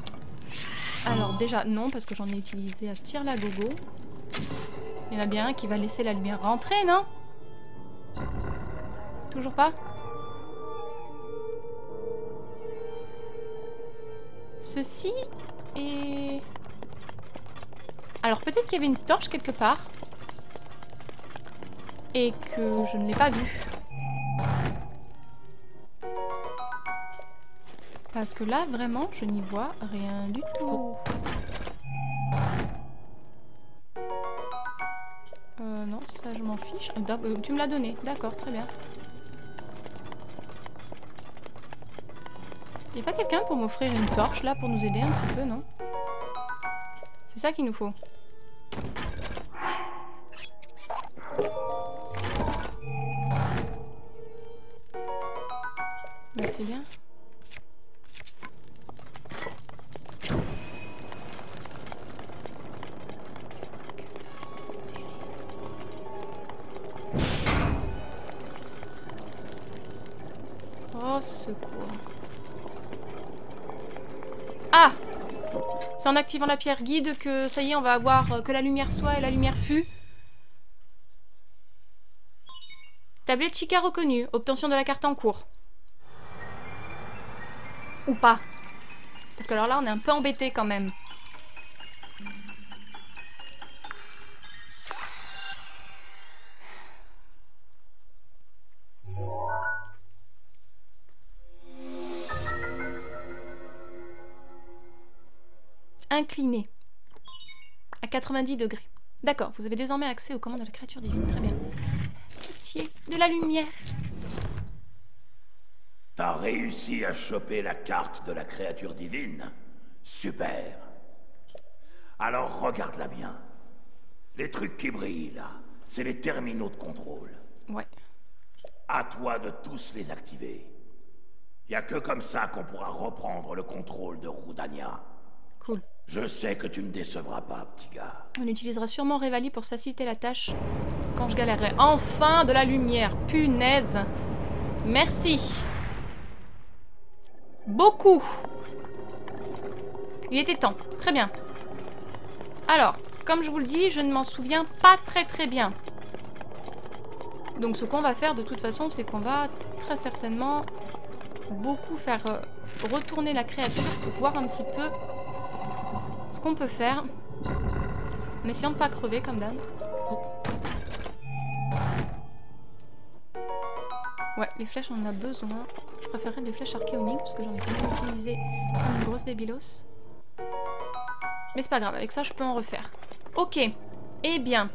Alors déjà, non, parce que j'en ai utilisé à tir la gogo. Il y en a bien un qui va laisser la lumière rentrer, non? Toujours pas? Ceci est... Alors peut-être qu'il y avait une torche quelque part. Et que je ne l'ai pas vue. Parce que là, vraiment, je n'y vois rien du tout. Non, ça je m'en fiche. Tu me l'as donné, d'accord, très bien. Y'a pas quelqu'un pour m'offrir une torche là, pour nous aider un petit peu, non? C'est ça qu'il nous faut. Merci bien. Oh, secours. Ah! C'est en activant la pierre guide que ça y est, on va avoir que la lumière soit et la lumière fut. Tablette Chica reconnue. Obtention de la carte en cours. Ou pas. Parce que alors là, on est un peu embêté quand même. Incliné. À 90 degrés. D'accord, vous avez désormais accès aux commandes de la créature divine. Très bien. Pitié, de la lumière. T'as réussi à choper la carte de la créature divine? Super. Alors regarde-la bien. Les trucs qui brillent là, c'est les terminaux de contrôle. Ouais. À toi de tous les activer. Y a que comme ça qu'on pourra reprendre le contrôle de Rudania. Cool. Je sais que tu ne décevras pas, petit gars. On utilisera sûrement Revali pour se faciliter la tâche quand je galérerai. Enfin de la lumière, punaise. Merci. Beaucoup. Il était temps. Très bien. Alors, comme je vous le dis, je ne m'en souviens pas très bien. Donc ce qu'on va faire de toute façon, c'est qu'on va très certainement beaucoup faire retourner la créature pour voir un petit peu ce qu'on peut faire. En essayant de pas crever comme d'hab. Ouais, les flèches on en a besoin. Je préférerais des flèches archéoniques parce que j'en ai quand même utilisé comme une grosse débilos. Mais c'est pas grave, avec ça je peux en refaire. Ok, eh bien.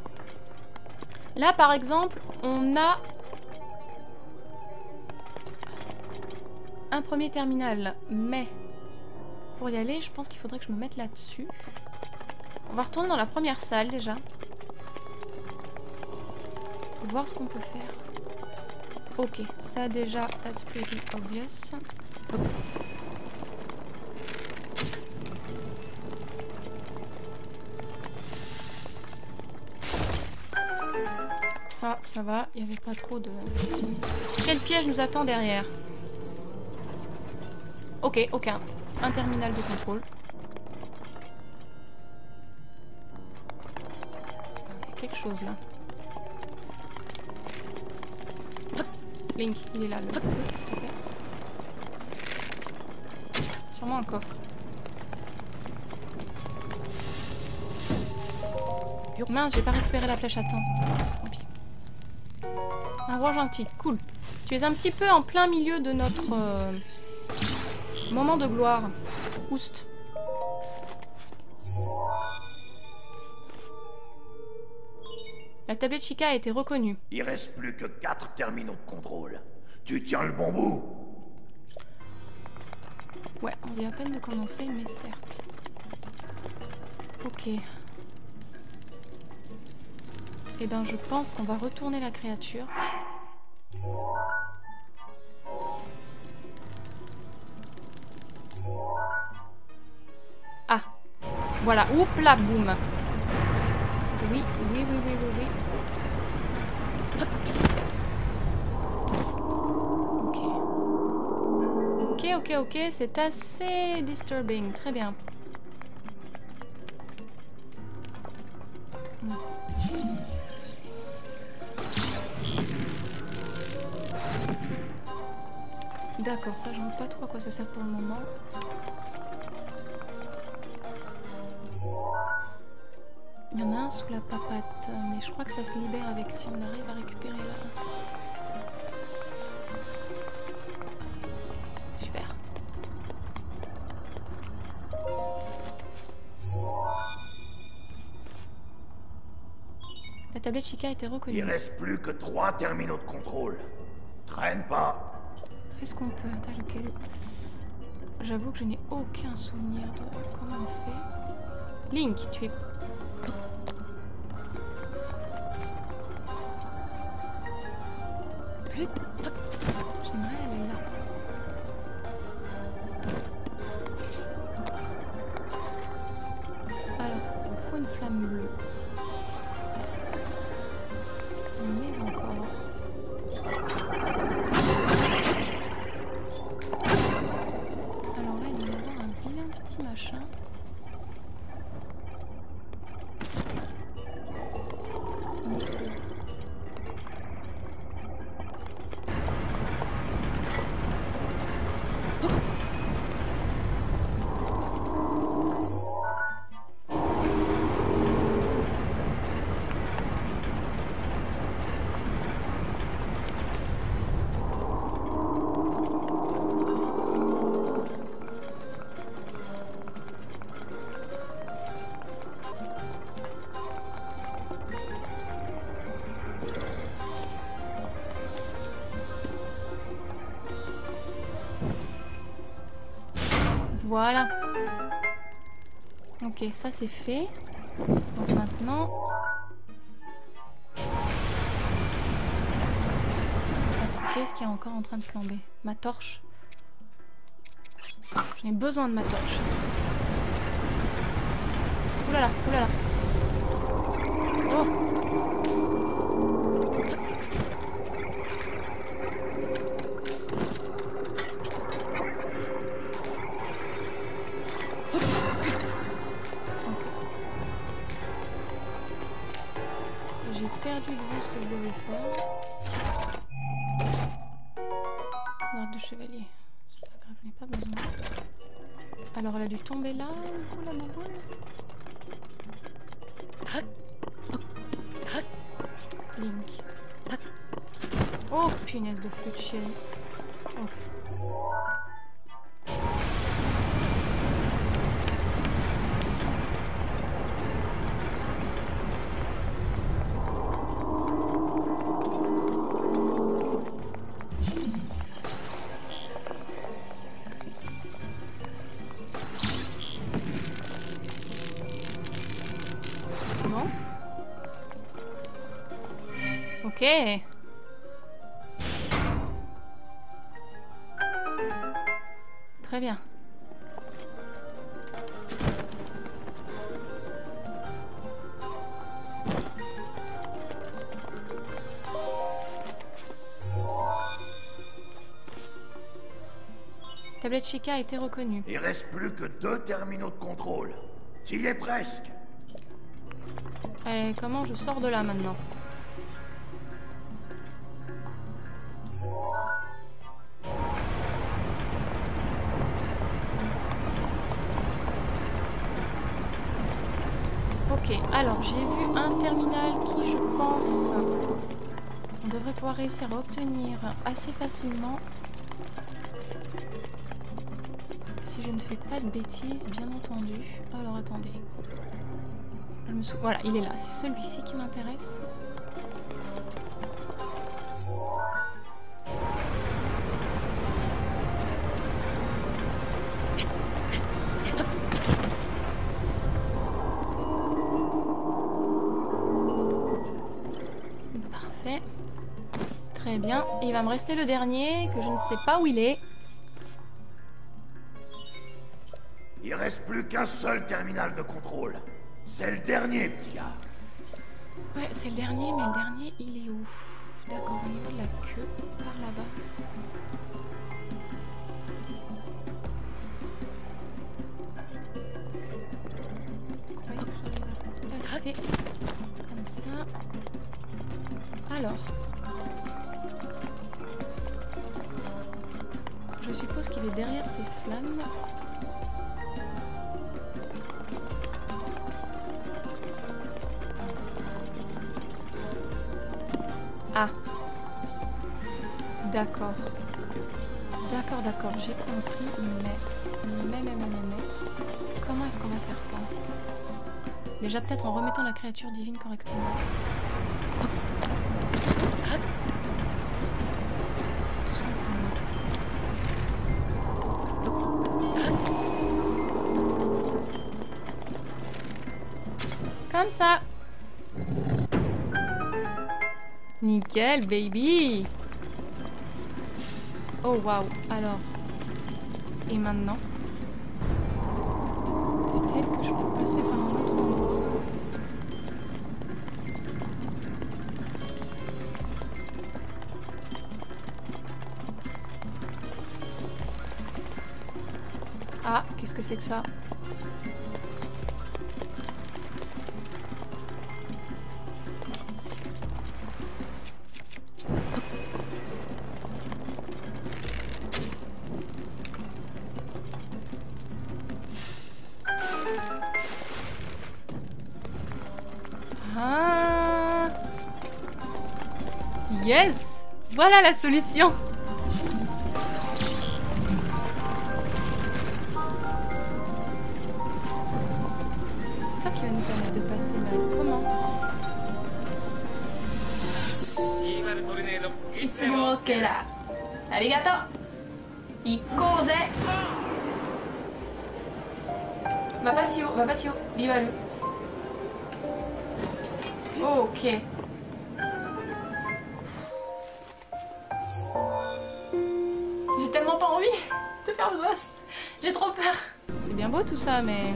Là par exemple, on a un premier terminal. Mais pour y aller, je pense qu'il faudrait que je me mette là-dessus. On va retourner dans la première salle déjà. Pour voir ce qu'on peut faire. Ok, ça déjà, that's pretty obvious. Hop. Ça va, il n'y avait pas trop de... Quel piège nous attend derrière? Ok, aucun. Un terminal de contrôle. Il y a quelque chose là. Link, il est là, le... Sûrement un coffre. Mince, j'ai pas récupéré la flèche à temps. Tant pis. Un roi gentil, cool. Tu es un petit peu en plein milieu de notre moment de gloire. Oust. La tablette Chica a été reconnue. Il reste plus que 4 terminaux de contrôle. Tu tiens le bon bout? Ouais, on vient à peine de commencer, mais certes. Ok. Eh ben, je pense qu'on va retourner la créature. Ah, voilà. Oups là, boum. Oui. Ok, c'est assez disturbing. Très bien. D'accord, ça je vois pas trop à quoi ça sert pour le moment. Il y en a un sous la papate, mais je crois que ça se libère avec si on arrive à récupérer là. Super. La tablette Chica a été reconnue. Il reste plus que 3 terminaux de contrôle. Traîne pas. On fait ce qu'on peut. J'avoue que je n'ai aucun souvenir de comment on fait. Link, tu es... J'aimerais aller là. Alors, il me faut une flamme bleue. Certes. Mais encore... Alors là, il doit y avoir un vilain petit machin. Voilà. Ok, ça c'est fait. Donc maintenant... Attends, qu'est-ce qu'il y a encore en train de flamber? Ma torche. J'ai besoin de ma torche. Oulala, oulala. Oh! J'ai perdu de vue ce que je devais faire. Garde de chevalier. C'est pas grave, j'en ai pas besoin. Alors elle a dû tomber là, du coup, la bouboule. Link. Oh, punaise de flûte chérie. Ok. Ok. Très bien. Tablette Chica a été reconnue. Il reste plus que 2 terminaux de contrôle. Tu y es presque. Et comment je sors de là maintenant? Ok, alors j'ai vu un terminal qui, je pense, on devrait pouvoir réussir à obtenir assez facilement. Si je ne fais pas de bêtises, bien entendu. Alors attendez. Voilà, il est là. C'est celui-ci qui m'intéresse. Parfait. Très bien. Et il va me rester le dernier, que je ne sais pas où il est. Il reste plus qu'un seul terminal de contrôle. C'est le dernier, petit gars. Ouais, c'est le dernier, mais le dernier, il est où? D'accord, au niveau de la queue, par là-bas. Passer comme ça. Alors. Je suppose qu'il est derrière ces flammes. Ah. D'accord. D'accord, d'accord, j'ai compris, mais... Comment est-ce qu'on va faire ça? Déjà peut-être en remettant la créature divine correctement. Tout simplement. Comme ça. Nickel, baby. Oh, waouh. Alors. Et maintenant? Peut-être que je peux passer par un autre endroit. Ah, qu'est-ce que c'est que ça? Ah. Yes! Voilà la solution! C'est toi qui vas nous permettre de passer là. Comment? いつも OK だ。ありがとう。行こうぜ。Va pas si haut, va pas si haut. Viva le. Ok. J'ai tellement pas envie de faire le boss. J'ai trop peur. C'est bien beau tout ça, mais...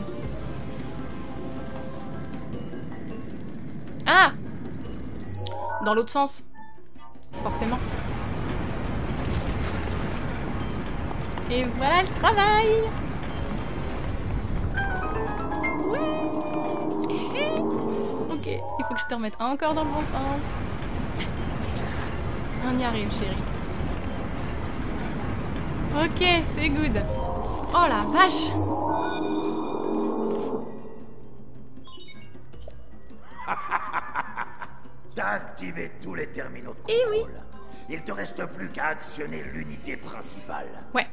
Ah! Dans l'autre sens. Forcément. Et voilà le travail! Ouais! Ok, il faut que je te remette encore dans le bon sens. On y arrive, chérie. Ok, c'est good. Oh la vache! T'as activé tous les terminaux de Eh oui. contrôle. Il te reste plus qu'à actionner l'unité principale. Ouais.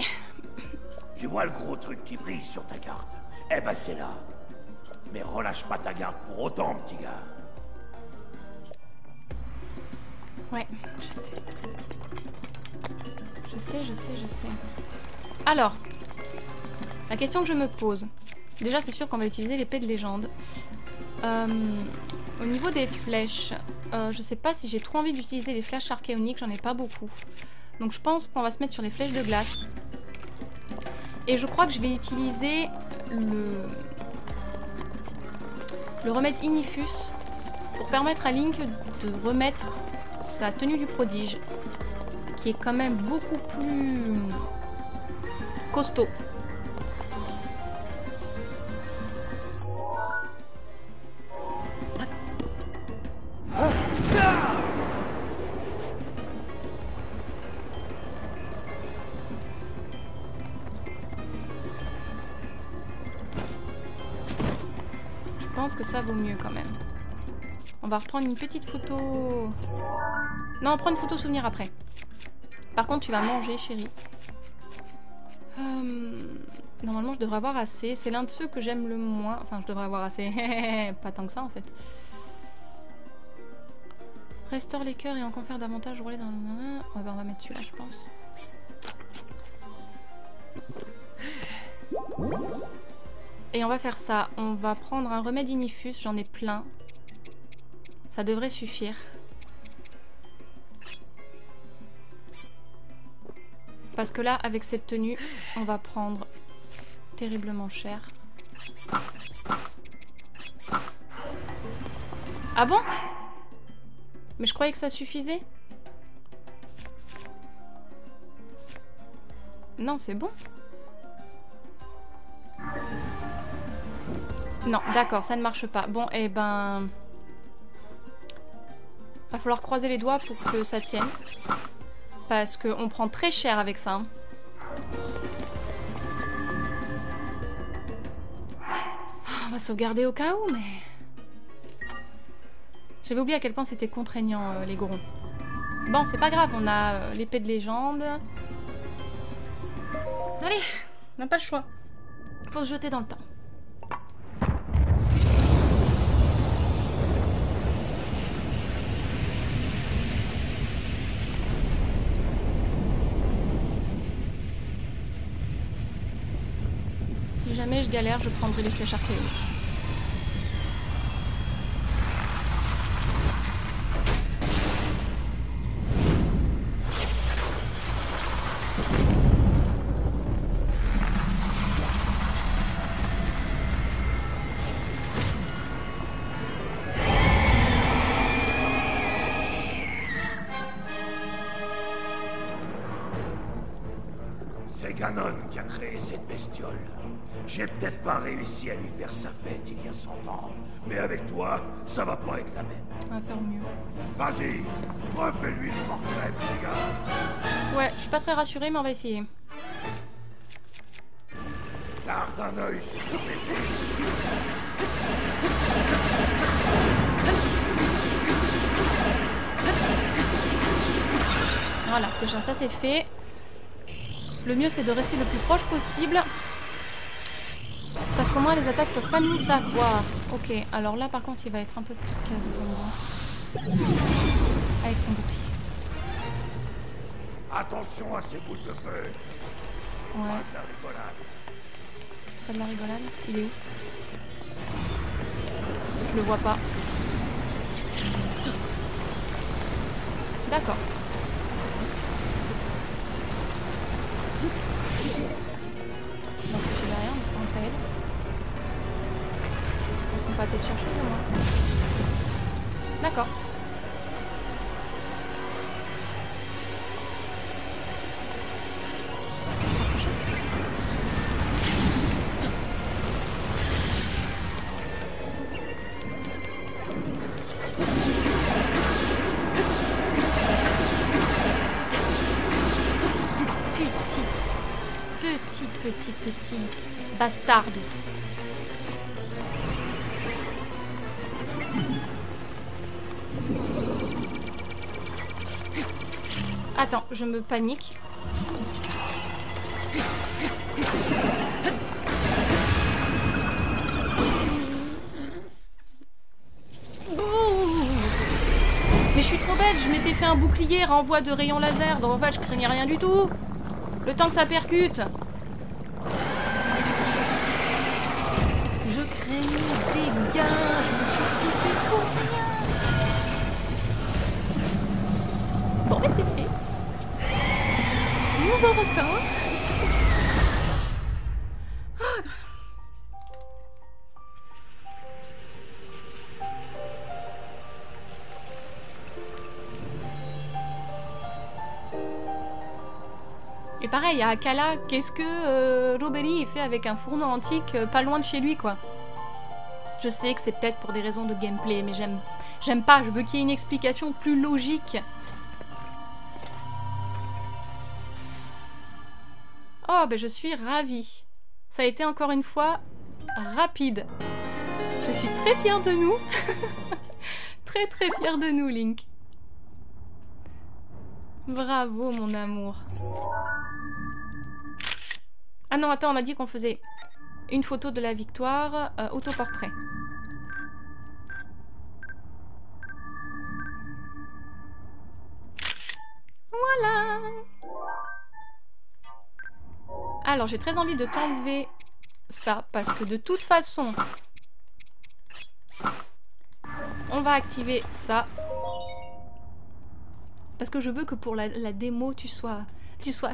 Tu vois le gros truc qui brille sur ta carte? Eh ben c'est là. Mais relâche pas ta garde pour autant, petit gars. Ouais, je sais. Je sais. Alors, la question que je me pose. Déjà, c'est sûr qu'on va utiliser l'épée de légende. Au niveau des flèches, je sais pas si j'ai trop envie d'utiliser les flèches archéoniques, j'en ai pas beaucoup. Donc je pense qu'on va se mettre sur les flèches de glace. Et je crois que je vais utiliser le remède Ignifus pour permettre à Link de remettre sa tenue du prodige, qui est quand même beaucoup plus costaud. Je pense que ça vaut mieux quand même. On va reprendre une petite photo... Non, on prend une photo souvenir après. Par contre, tu vas manger, chérie. Normalement, je devrais avoir assez. C'est l'un de ceux que j'aime le moins. Enfin, je devrais avoir assez. Pas tant que ça, en fait. Restaure les cœurs et en confère davantage. Rouler dans... Ouais, bah, on va mettre celui-là, je pense. Et on va faire ça. On va prendre un remède Ignifus. J'en ai plein. Ça devrait suffire. Parce que là, avec cette tenue, on va prendre terriblement cher. Ah bon? Mais je croyais que ça suffisait. Non, c'est bon. Non, d'accord, ça ne marche pas. Bon, eh ben... va falloir croiser les doigts pour que ça tienne. Parce qu'on prend très cher avec ça. Hein. On va sauvegarder au cas où, mais... J'avais oublié à quel point c'était contraignant, les gorons. Bon, c'est pas grave, on a l'épée de légende. Allez, on n'a pas le choix. Faut se jeter dans le temps. Si jamais je galère, je prendrai les flèches archéoniques. C'est Ganon qui a créé cette bestiole. J'ai peut-être pas réussi à lui faire sa fête il y a 100 ans, mais avec toi, ça va pas être la même. On va faire au mieux. Vas-y, refais-lui le portrait, petit gars. Ouais, je suis pas très rassurée, mais on va essayer. Garde un œil sur son épée. Voilà, déjà ça c'est fait. Le mieux c'est de rester le plus proche possible. Parce qu'au moins les attaques peuvent pas nous avoir. Ok, alors là par contre il va être un peu plus casse-bonbon. Avec son bouclier, c'est ça. Attention à ces boules de feu. Ouais. Pas de la rigolade. C'est pas de la rigolade. Il est où? Je le vois pas. D'accord. On va se cacher derrière, on espère que ça aide. Ils sont pas tête chercheuse à moi. D'accord. Petit bastarde. Attends, je me panique. Mais je suis trop bête, je m'étais fait un bouclier renvoi de rayons laser, donc en fait je craignais rien du tout. Le temps que ça percute. Je craignais des gains, je me suis foutu pour rien. Bon, mais c'est fait. Nouveau record. Et pareil, à Akala, qu'est-ce que Robeli fait avec un fourneau antique pas loin de chez lui, quoi. Je sais que c'est peut-être pour des raisons de gameplay, mais j'aime pas, je veux qu'il y ait une explication plus logique. Oh, ben je suis ravie. Ça a été encore une fois rapide. Je suis très fière de nous. Très très fière de nous, Link. Bravo, mon amour. Ah non, attends, on a dit qu'on faisait une photo de la victoire, autoportrait. Voilà. Alors, j'ai très envie de t'enlever ça, parce que de toute façon, on va activer ça. Parce que je veux que pour la démo, tu sois sur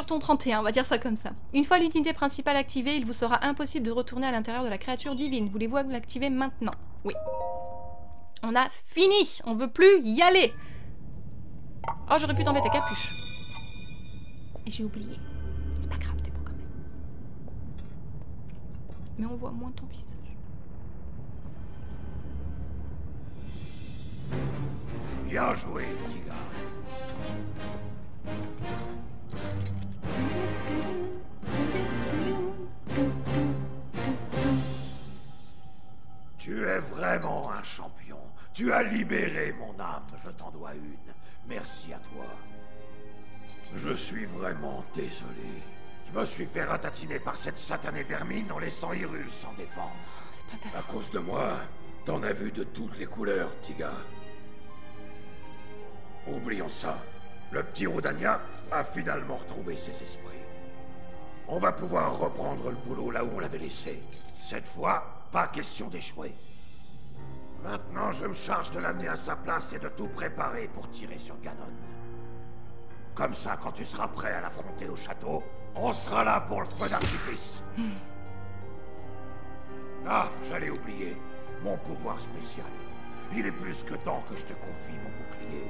ton 31, on va dire ça comme ça. Une fois l'unité principale activée, il vous sera impossible de retourner à l'intérieur de la créature divine. Voulez-vous l'activer maintenant? Oui. On a fini. On veut plus y aller. Oh, j'aurais pu t'enlever ta capuche. Et j'ai oublié. C'est pas grave, t'es bon quand même. Mais on voit moins ton visage. Bien joué, petit gars. Tu es vraiment un champion. Tu as libéré mon âme, je t'en dois une. Merci à toi. Je suis vraiment désolé. Je me suis fait ratatiner par cette satanée vermine en laissant Hyrule sans défense. C'est pas ta faute. À cause de moi, t'en as vu de toutes les couleurs, petit gars. Oublions ça. Le petit Rodania a finalement retrouvé ses esprits. On va pouvoir reprendre le boulot là où on l'avait laissé. Cette fois, pas question d'échouer. Maintenant, je me charge de l'amener à sa place et de tout préparer pour tirer sur Ganon. Comme ça, quand tu seras prêt à l'affronter au château, on sera là pour le feu d'artifice. Ah, j'allais oublier. Mon pouvoir spécial. Il est plus que temps que je te confie mon bouclier.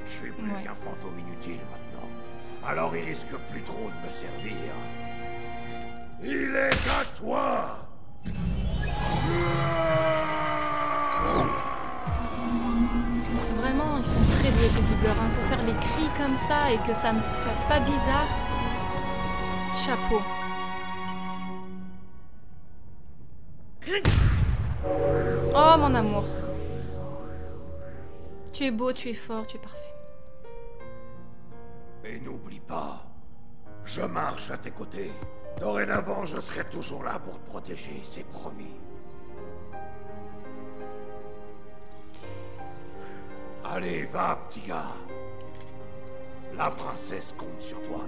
Je suis plus qu'un fantôme inutile maintenant. Alors il risque plus trop de me servir. Il est à toi! Vraiment, ils sont très doués ces doubleurs, hein, pour faire les cris comme ça et que ça me fasse pas bizarre. Chapeau. Oh mon amour. Tu es beau, tu es fort, tu es parfait. Et n'oublie pas, je marche à tes côtés. Dorénavant, je serai toujours là pour te protéger, c'est promis. Allez, va, petit gars. La princesse compte sur toi.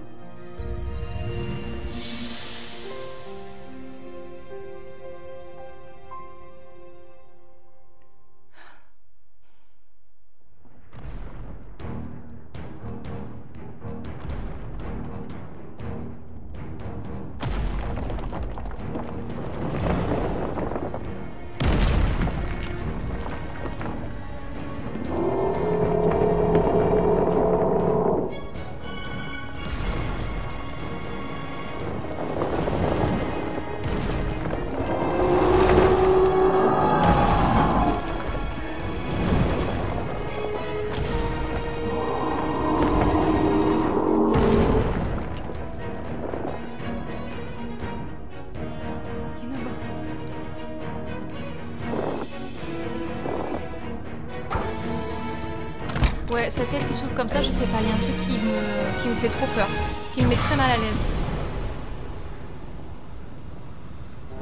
Ouais, sa tête il s'ouvre comme ça, je sais pas, il y a un truc qui me fait trop peur, qui me met très mal à l'aise.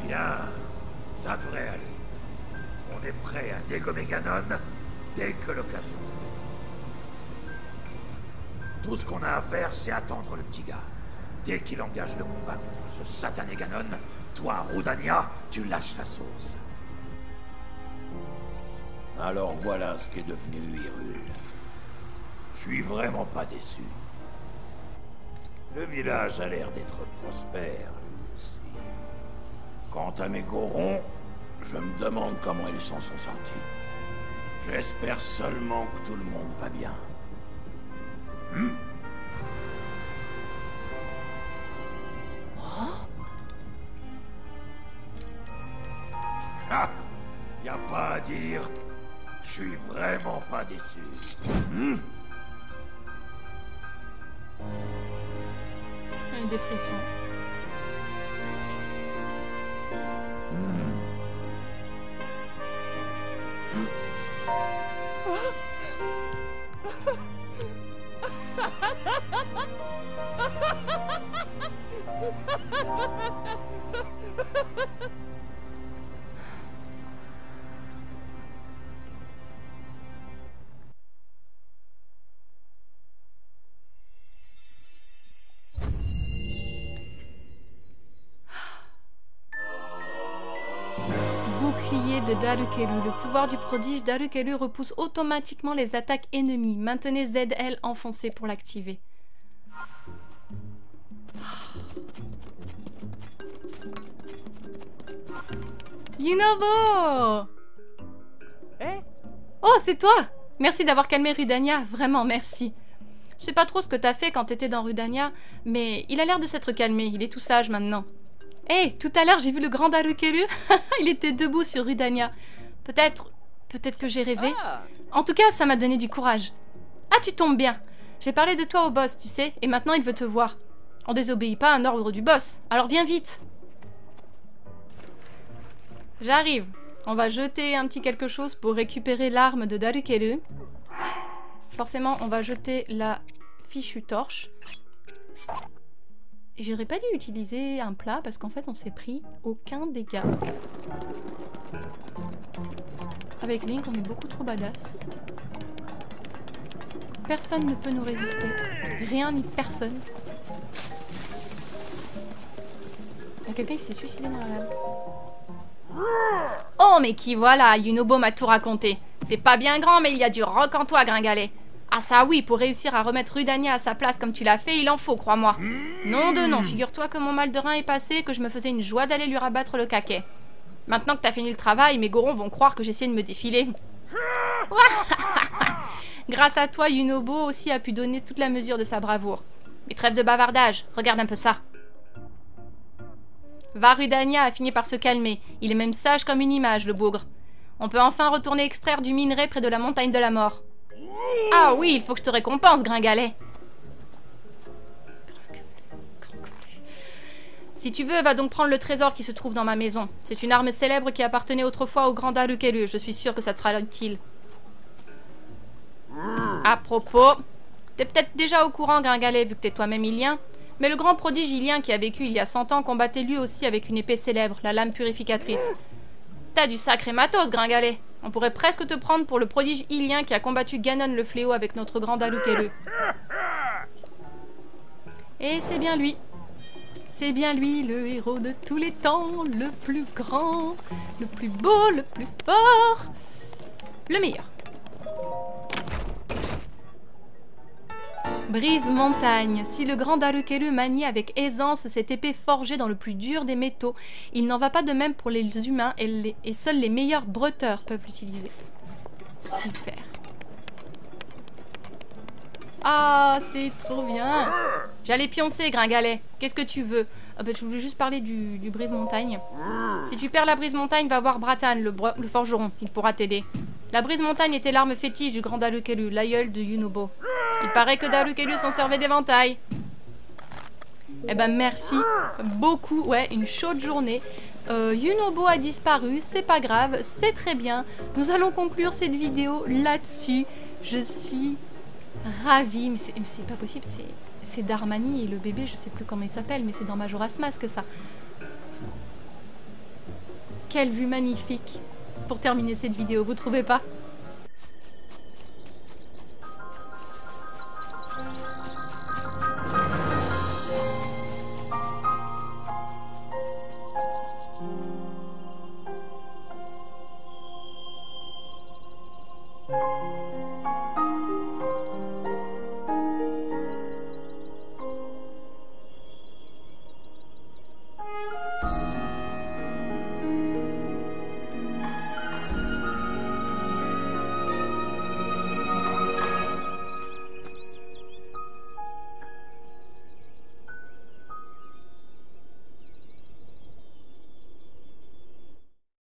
Bien, ça devrait aller. On est prêt à dégommer Ganon dès que l'occasion se présente. Tout ce qu'on a à faire, c'est attendre le petit gars. Dès qu'il engage le combat contre ce satané Ganon, toi, Rudania, tu lâches la sauce. Alors voilà ce qu'est devenu Hyrule. Je suis vraiment pas déçu. Le village a l'air d'être prospère, lui aussi. Quant à mes Gorons, je me demande comment ils s'en sont sortis. J'espère seulement que tout le monde va bien. Ah, y a pas à dire. Je suis vraiment pas déçu. Des frissons. Bouclier de Darukelu. Le pouvoir du prodige Darukelu repousse automatiquement les attaques ennemies. Maintenez ZL enfoncé pour l'activer. Yunobo! Eh? Oh, c'est toi! Merci d'avoir calmé Rudania, vraiment merci. Je sais pas trop ce que t'as fait quand t'étais dans Rudania, mais il a l'air de s'être calmé, il est tout sage maintenant. Hé, tout à l'heure j'ai vu le grand Darukelu, il était debout sur Rudania. Peut-être que j'ai rêvé. Ah! En tout cas, ça m'a donné du courage. Ah, tu tombes bien. J'ai parlé de toi au boss, tu sais, et maintenant il veut te voir. On désobéit pas à un ordre du boss, alors viens vite. J'arrive. On va jeter un petit quelque chose pour récupérer l'arme de Darukelu. Forcément, on va jeter la fichue torche. Et j'aurais pas dû utiliser un plat parce qu'en fait, on s'est pris aucun dégât. Avec Link, on est beaucoup trop badass. Personne ne peut nous résister. Rien ni personne. Il y a quelqu'un qui s'est suicidé dans la lave. Oh, mais qui voilà, Yunobo m'a tout raconté. T'es pas bien grand, mais il y a du rock en toi, gringalet. Ah ça oui, pour réussir à remettre Rudania à sa place comme tu l'as fait, il en faut, crois-moi. Non de non, figure-toi que mon mal de rein est passé, que je me faisais une joie d'aller lui rabattre le caquet. Maintenant que t'as fini le travail, mes gorons vont croire que j'essaie de me défiler. Grâce à toi, Yunobo aussi a pu donner toute la mesure de sa bravoure. Mais trêve de bavardage, regarde un peu ça. Rudania a fini par se calmer. Il est même sage comme une image, le bougre. On peut enfin retourner extraire du minerai près de la montagne de la mort. Ah oui, il faut que je te récompense, gringalet. Si tu veux, va donc prendre le trésor qui se trouve dans ma maison. C'est une arme célèbre qui appartenait autrefois au grand Darukelu. Je suis sûre que ça te sera utile. À propos, t'es peut-être déjà au courant, gringalet, vu que t'es toi-même Ilien. Mais le grand prodige Ilien qui a vécu il y a 100 ans combattait lui aussi avec une épée célèbre, la lame purificatrice. T'as du sacré matos, gringalet. On pourrait presque te prendre pour le prodige Ilien qui a combattu Ganon le fléau avec notre grand Darukelu. Et c'est bien lui. C'est bien lui, le héros de tous les temps, le plus grand, le plus beau, le plus fort, le meilleur. Brise-montagne. Si le grand Darukelu manie avec aisance cette épée forgée dans le plus dur des métaux, il n'en va pas de même pour les humains et seuls les meilleurs breuteurs peuvent l'utiliser. Super. Ah, c'est trop bien. J'allais pioncer, gringalet. Qu'est-ce que tu veux? Je voulais juste parler du brise-montagne. Si tu perds la brise-montagne, va voir Bratan, le forgeron. Il pourra t'aider. La brise-montagne était l'arme fétiche du grand Darukelu, l'aïeul de Yunobo. Il paraît que Darukelu s'en servait d'éventail. Eh ben merci beaucoup. Ouais, une chaude journée. Yunobo a disparu, c'est pas grave, c'est très bien. Nous allons conclure cette vidéo là-dessus. Je suis ravie. Mais c'est pas possible, c'est Darmani et le bébé, je sais plus comment il s'appelle, mais c'est dans Majora's Mask ça. Quelle vue magnifique pour terminer cette vidéo, vous trouvez pas ?